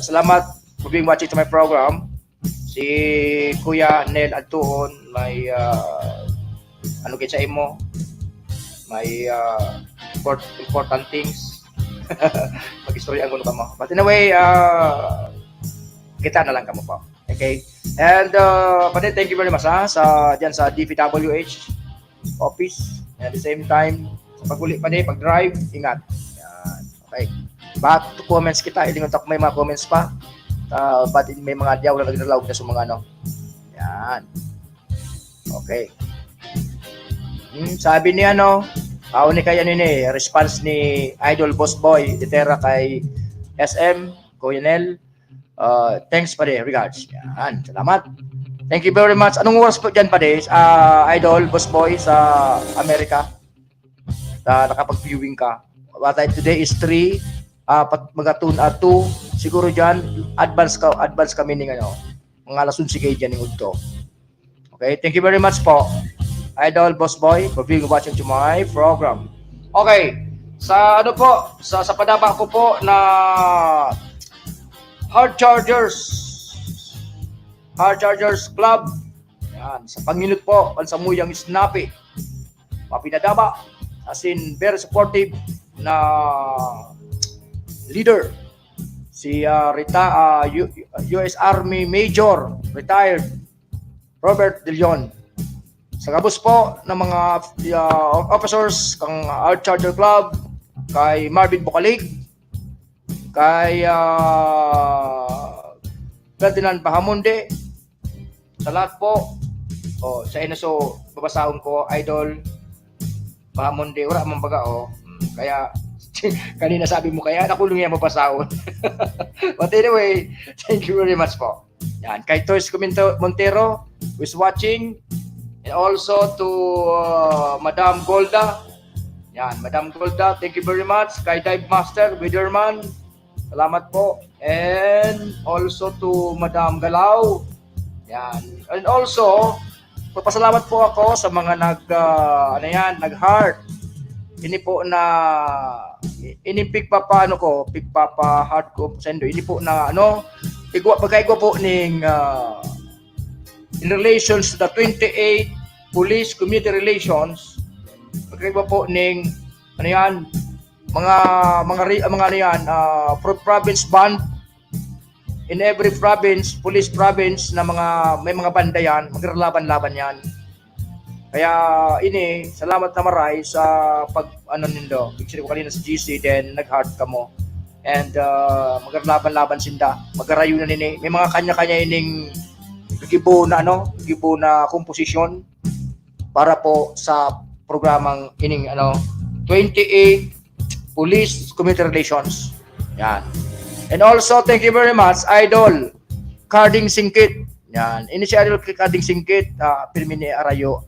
[SPEAKER 4] salamat for being watching to my program. Si Kuya Nel Altuhon, may ano kitsa mo? may important things. Mag-istorya ang ka mo. But anyway, kita na lang ka mo po. Okay? And Pwede, thank you very much dyan sa DPWH office. And at the same time, sa pag-uli pa pag-drive, ingat. Yan. Okay. Back to comments kita. Ilingon ako may mga comments pa. But may mga diyaw na naglalawag na sa mga ano. Yan. Okay. Sabi ni ni kaya response ni Idol Boss Boy Ditera kay SM Coronel. Thanks pa regards. Yan, salamat. Thank you very much. Anong oras po dyan pa Idol Boss Boy sa Amerika? Nakapag-viewing ka. Today is 3, mag-tune 2. Siguro dyan, advance kami ng mga alas 11 kayo dyan ng udto. Okay, thank you very much po. Idol Boss Boy for being watching to my program. Okay, sa padaba ko po na Hard Chargers Club. Yan, sa Panginut po, Pansamuyang Snappy. Mapinadaba, as in very supportive na leader. Si US Army Major, retired, Robert De Leon. Sa kabus po ng mga officers kang Hard Charger Club, kay Marvin Bukalig, kay Ferdinand Bahamonde, sa lahat po. Sa inaso babasahon ko, Idol Bahamonde, wala man baga kaya kanina sabi mo kaya nakulong yan mabasahon. But anyway, thank you very much po. Yan, kay Toys Montero who is watching. And also to Madam Golda. Yan, Madam Golda, thank you very much. Kay Dive Master, Widerman, salamat po. And also to Madam Galaw. Yan. And also, papasalamat po ako sa mga nag-heart. Ini po na pigpapa heart ko sendo. Ini po na pagkaigwa po ning in relations to the 28 police community relations, pagkaiba po ning province band. In every province, police province na may mga banda yan, maglalaban-laban yan. Kaya salamat na maray sa nindo. Picture ko kanina sa GC, then nag-heart ka mo. And maglalaban-laban sinda. Magarayo na nini. May mga kanya-kanya ining gibo na komposisyon para po sa programang 28 Police Community Relations. Yan. And also, thank you very much, Idol Carding Singkit. Yan. Ini si Idol Carding Singkit, pirmini arayo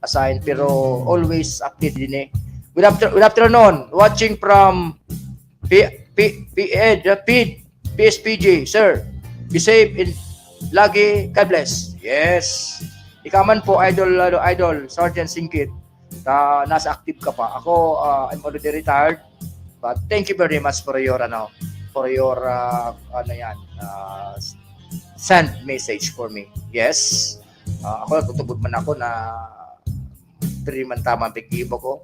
[SPEAKER 4] assign, pero always update din Good afternoon. Watching from PSPG, sir. Be safe in lagi, God bless. Yes. Ikaw man po, Idol Sergeant Singkit, nasa active ka pa. Ako, I'm already retired, but thank you very much for your send message for me. Yes. Ako tutubod man ako na 3 man tama ang pagkibo ko.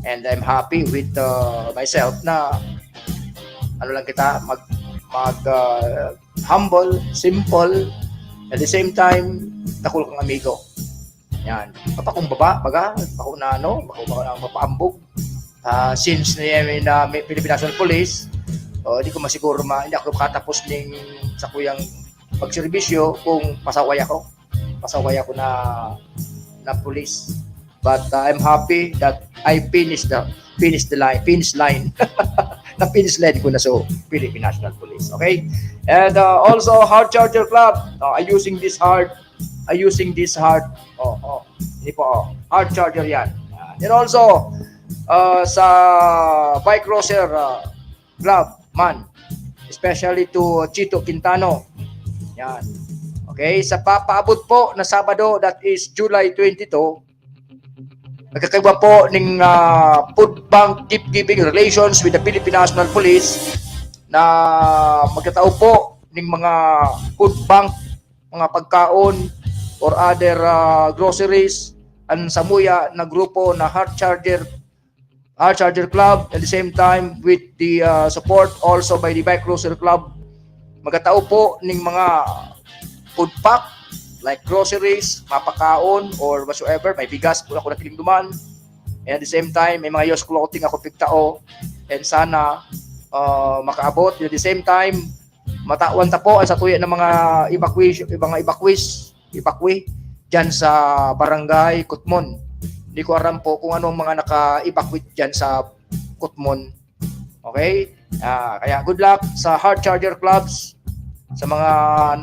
[SPEAKER 4] And I'm happy with myself na lang kita humble, simple, at the same time takul kang amigo. Yan. Papakong baba, bako na mapaambog. Since na Philippine National Police, hindi ko masiguro hindi ako makatapos sa kuyang pagserbisyo kung pasaway ako na police. But I'm happy that I finished the finish line. Na finish line ko na sa Philippine National Police. Okay? And also Hard Charger Club, using this hard. Hindi po. Hard Charger yan. And also sa Bike Crosser Club man, especially to Chito Quintano. Yan. Okay, sa papaabot po na Sabado, that is July 22, nagkakaiba po ng food bank gift giving relations with the Philippine National Police na magkatao po ng mga food bank, mga pagkaon or other groceries ang Samuya na grupo na Heart Charger Club, at the same time with the support also by the Bike Cruiser Club. Magatao po ning mga food pack like groceries, mapakaon or whatsoever, may bigas po ako nakilimduman. And at the same time, may mga used clothing ako pigtao, and sana makaabot. At the same time, matawan ta po ang satuya ng mga evacuee dyan sa Barangay Kutmon. Hindi ko alam po kung anong mga naka-evacuate dyan sa Kutmon. Okay? Kaya good luck sa Heart Charger Clubs, sa mga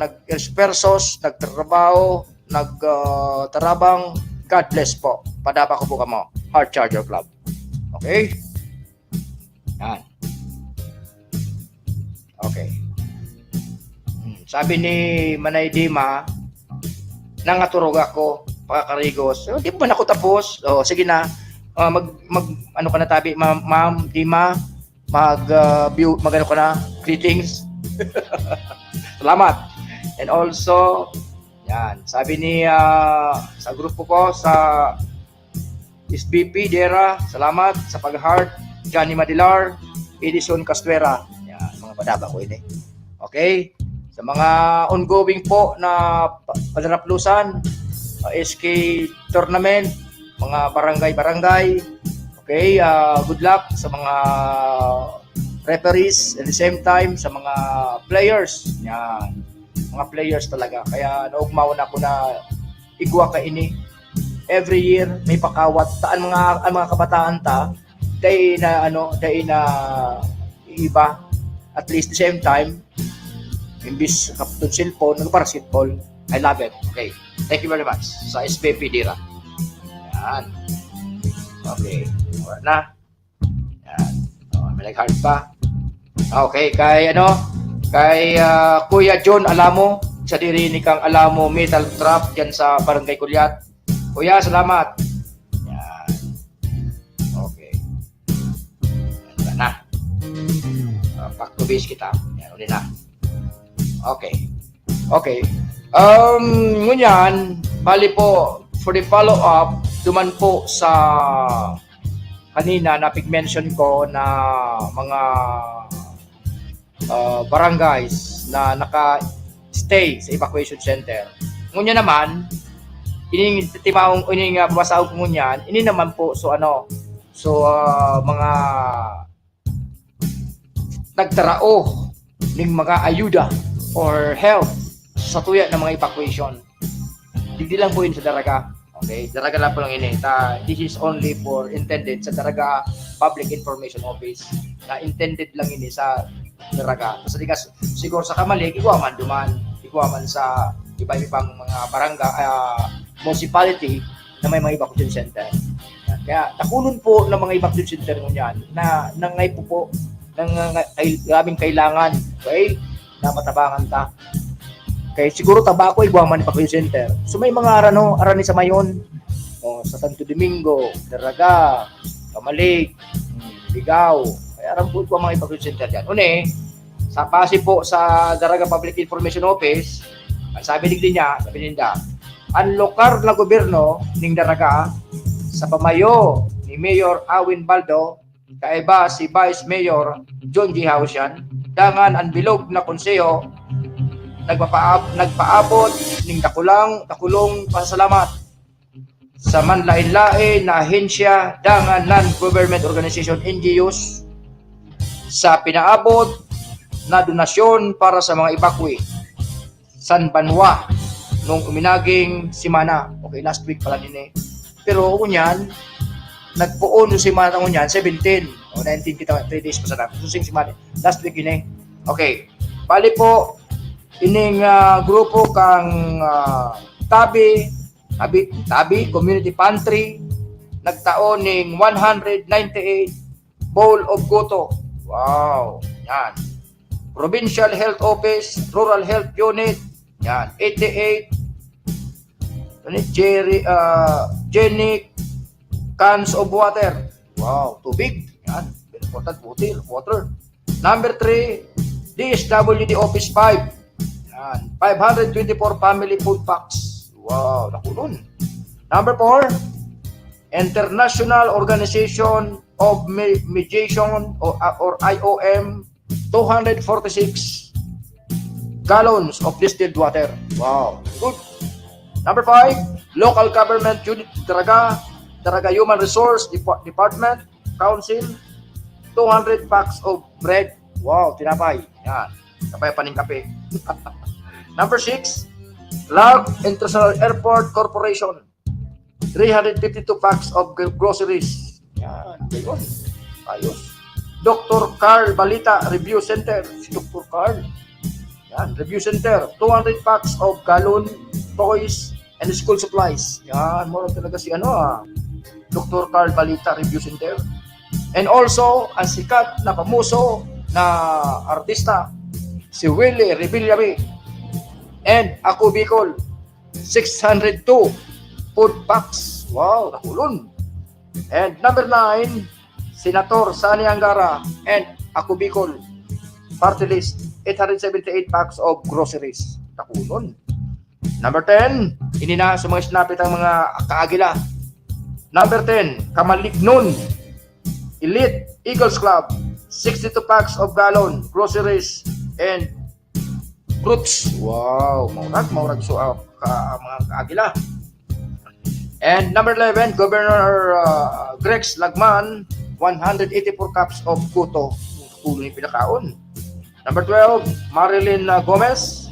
[SPEAKER 4] nag-espersos, nagtrabaho, nagtarabang. God bless po. Padapa ko po kamo. Heart Charger Club. Okay? Yan. Okay. Sabi ni Manay Dima, nangaturog ako, pakakarigos. Di ba na ako tapos? Sige na. Ano ka na tabi, Ma'am Dima? Mag-ano ka na? Greetings. Salamat. And also, yan, sabi ni sa grupo ko sa SBP Dera, salamat sa pag-heart. Johnny Madilar, Edison Castuera. Yan, mga badaba ko ini. Okay? Sa mga ongoing po na palaraplusan, SK tournament, mga barangay-barangay. Okay, good luck sa mga referees, at the same time sa mga players. Yan, mga players talaga. Kaya naugmaw na ako na igwa ka ini. Every year may pakawat taan ang mga kabataan ta day na iba. At least the same time, imbis kapatid cellphone, nag-basketball. I love it. Okay. Thank you very much sa SPP Dira. Yan. Okay. Wala na. Yan. May nag-heart pa. Okay. Kay Kuya John Alamo, sa diri ni kang Alamo Metal Trap dyan sa Barangay Kulyat. Kuya, salamat. Yan. Okay. Yan na. Back to base kita. Yan, ulit na. Okay. Okay. Ngunyan, bali po, for the follow-up, duman po sa kanina na pig-mention ko na mga barangays na naka-stay sa evacuation center. Ngunyan naman, babasaog ko ngunyan, ini naman po, mga nagtarao ng mga ayuda or help sa tuya ng mga evacuation. Hindi lang po yun sa Daraga. Okay? Daraga lang po lang ini. This is only for intended sa Daraga Public Information Office na intended lang ini sa Daraga. Kasi siguro sa Kamalig, iguaman duman. Iguaman sa iba-ibang mga barangay, municipality na may mga evacuation center. Kaya takunon po ng mga evacuation center ngunyan na nangay po ng grabing kailangan. Okay? Na matabangan ta. Okay, siguro tabako iguaman ni evacuation center. So may mga arani sa Mayon, sa Santo Domingo, Daraga, Kamalig, Ligao. Kaya aram po mga evacuation center diyan. Une, sa pasi po sa Daraga Public Information Office, ang sabi niya, ang lokal na gobyerno ning Daraga sa pamayo ni Mayor Awin Baldo, kaiba si Vice Mayor John G. Hausian, dangan ang bilog na konseyo nagpaabot ning takulong pasalamat sa manlain-lain na ahensya dangan non-government organization NGOs sa pinaabot na donasyon para sa mga evacuee San Banwa nung uminaging simana. Okay, last week pala din Pero kunyan, nagpuon yung simana kunyan, 17 o 19 kita, 3 days pa sa namin. Susing simana. Last week yun Okay. Bali po, ining grupo kang Tabi Community Pantry, nagtaon ning 198 bowl of goto. Wow. Yan. Provincial Health Office, Rural Health Unit, yan, 88 Genic cans of water. Wow, tubig. Yan, very important, water. Number 3, DSWD Office 5. Yan, 524 family food packs. Wow, nakulon. Number 4, International Organization of Mediation or IOM, 246 gallons of distilled water. Wow, good. Number 5, local government unit Daraga Human Resource Department Council, 200 packs of bread. Wow, tinapay. Yan. Kapay paning kape. Number 6, Clark International Airport Corporation, 352 packs of groceries. Yan, gayon. Ayos. Dr. Carl Balita Review Center. Si Dr. Carl. Yan, Review Center, 200 packs of gallon, toys, and school supplies. Yan, mo talaga si Dr. Carl Balita Review Center. And also, ang sikat na pamuso na artista, si Willie Revillame. And ako Bicol, 602 food packs. Wow, nakulon. And number 9, Senator Sani Angara and ako Bicol, party list, 878 packs of groceries. Nakulon. Number 10, inina sa mga sinapit ang mga kaagila. Number 10, Kamalignon Elite Eagles Club, 62 packs of gallon, groceries, and fruits. Wow, maurag so mga kaagila. And number 11, Governor Grex Lagman, 184 cups of kuto. Ulo ni pinakaon. Number 12, Marilyn Gomez,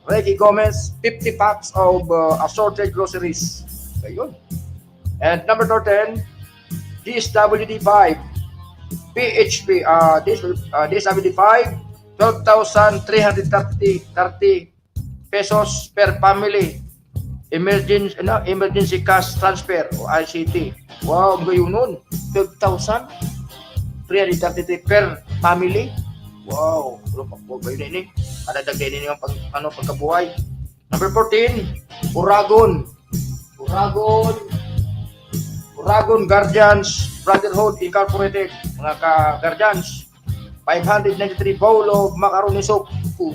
[SPEAKER 4] Reggie Gomez, 50 packs of assorted groceries. Ayun. And number 13, DSWD5, PHP, DSWD5, 12,330 pesos per family. Emergency cash transfer o ICT. Wow, gayon nun. 12,333 per family. Wow, huwag ba yun ini? Adagdag din yung pagkabuhay. Number 14, Uragon Guardians Brotherhood Incorporated. Mga ka-guardians, 593 bowl of macaroni soup.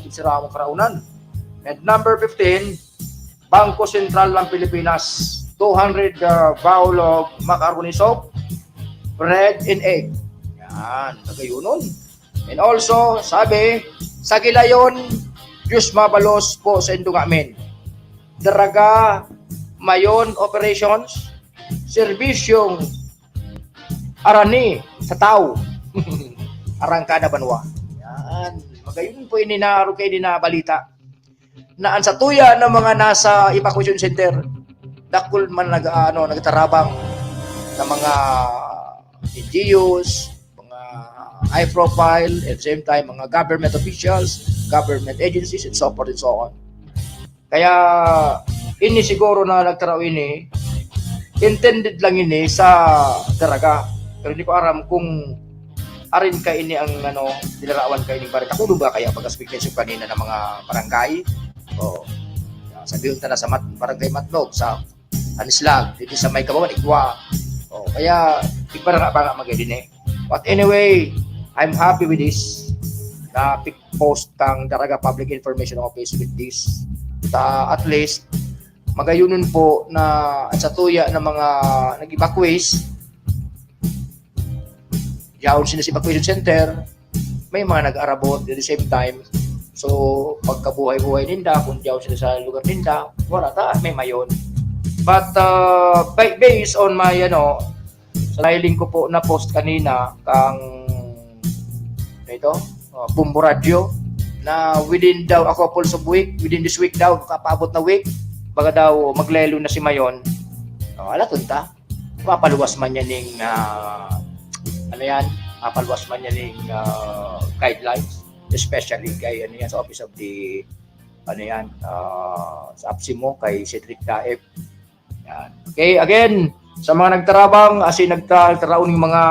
[SPEAKER 4] Sira mo karaunan. And number 15, Bangko Sentral ng Pilipinas, 200 bowl of macaroni soup, bread and egg. Yan, nagayunon. And also, sabi, sa Gilayon, Diyos mabalos po sa indungamin. Daraga Mayon Operations, serbisyong arani sa tao. Arangkada Banwa. Yan, magayon po ininaro kayo na balita. Na ang sa tuya ng mga nasa evacuation center, dakul man nagtarabang ng mga NGOs, mga high profile, at the same time mga government officials, government agencies, and so forth and so on. Kaya ini siguro na nagtaraw ini, intended lang ini sa Daraga. Pero hindi ko aram kung arin ka ini ang dinarawan ka ini barita. Kuno ba kaya pag-speculation kanina ng mga barangay? O sabihin ta na sa barangay Matlog, sa Anislag, dito sa May Kabawan, Igwa. O kaya iba na nga magiging eh. But anyway, I'm happy with this. Na post kang Daraga Public Information Office with this. At least magayunon po na at sa tuya ng mga nag-evacuate, yaon sila sa evacuation center, may mga nag-arabot at the same time. So, pagkabuhay-buhay ninda, kung yaon sila sa lugar ninda, wala ta, may mayon. But based on my sa nailing ko po na post kanina kang Bumbo Radio, na within daw a couple of week, within this week daw, kapaabot na week, baga daw maglelo na si Mayon. Ala tunta, papaluwas man yan ng papaluwas man yan ng guidelines, especially kay sa Office of the sa APSIMO kay Cedric Daep. Yan. Okay, again, sa mga nagtarabang, nagtaraon ng mga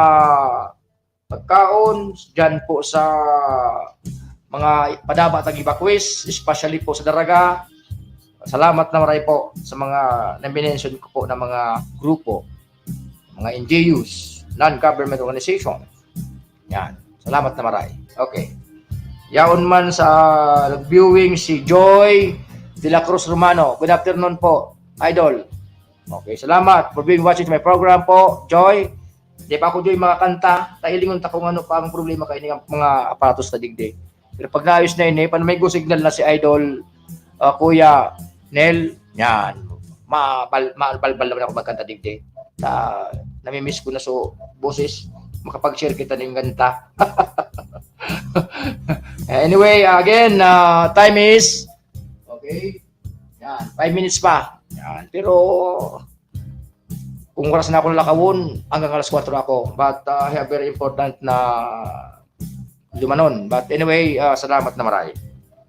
[SPEAKER 4] pagkaon dyan po sa mga padabatang evacuees, especially po sa Daraga. Salamat na maray po sa mga na-mention ko po na mga grupo, mga NGOs, non-government organization. Yan. Salamat na maray. Okay. Yaon man sa viewing si Joy de la Cruz Romano. Good afternoon po, Idol. Okay, salamat for being watching my program po, Joy. Di pa ako Joy makakanta, tahilingon ta kung ano pa ang problema kay mga aparatos sa digdi. Pero pag naayos na ini, paano may go signal na si Idol Kuya Nel, yan. Mabalbal naman ako magkanta digdi. Namimiss ko na so boses, makapag-share kita ng ganta. Anyway, again, time is okay. Yan, 5 minutes pa. Yan, pero kung oras na ako lakawon, hanggang alas 4 ako. But I have very important na lumanon. But anyway, salamat na marami.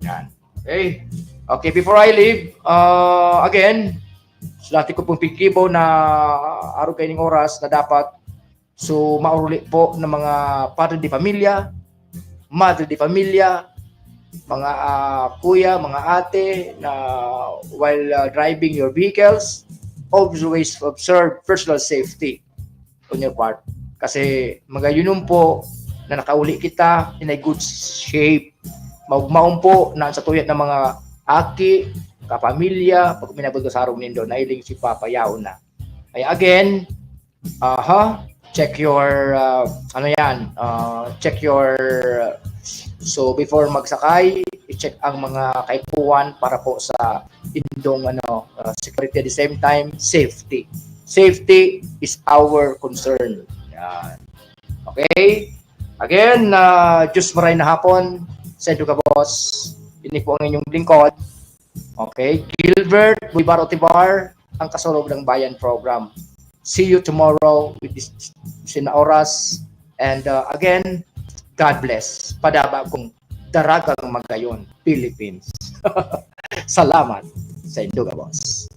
[SPEAKER 4] Yan. Okay. Okay, before I leave, again, sulati ko pong pikibo na araw kayo ng oras na dapat so mauruli po ng mga padre de familia, madre de familia, mga kuya, mga ate na while driving your vehicles, always observe personal safety on your part. Kasi magayunom po na nakauli kita in a good shape. Maugmaon po na sa tuyat ng mga aki, kapamilya, pag minabot ko sa araw nindo, nailing si Papa Yao na. Ay again, check your, check your, so before magsakay, i-check ang mga kaipuan para po sa indong security at the same time, safety. Safety is our concern. Yan. Okay? Again, Diyos maray na hapon, Sendo ka boss, ini po ang inyong lingkod. Okay? Gilbert Buibar Otibar, ang kasulog ng Bayan Program. See you tomorrow with this oras. And again, God bless. Padaba kong daragang magayon, Philippines. Salamat sa Induga Boss.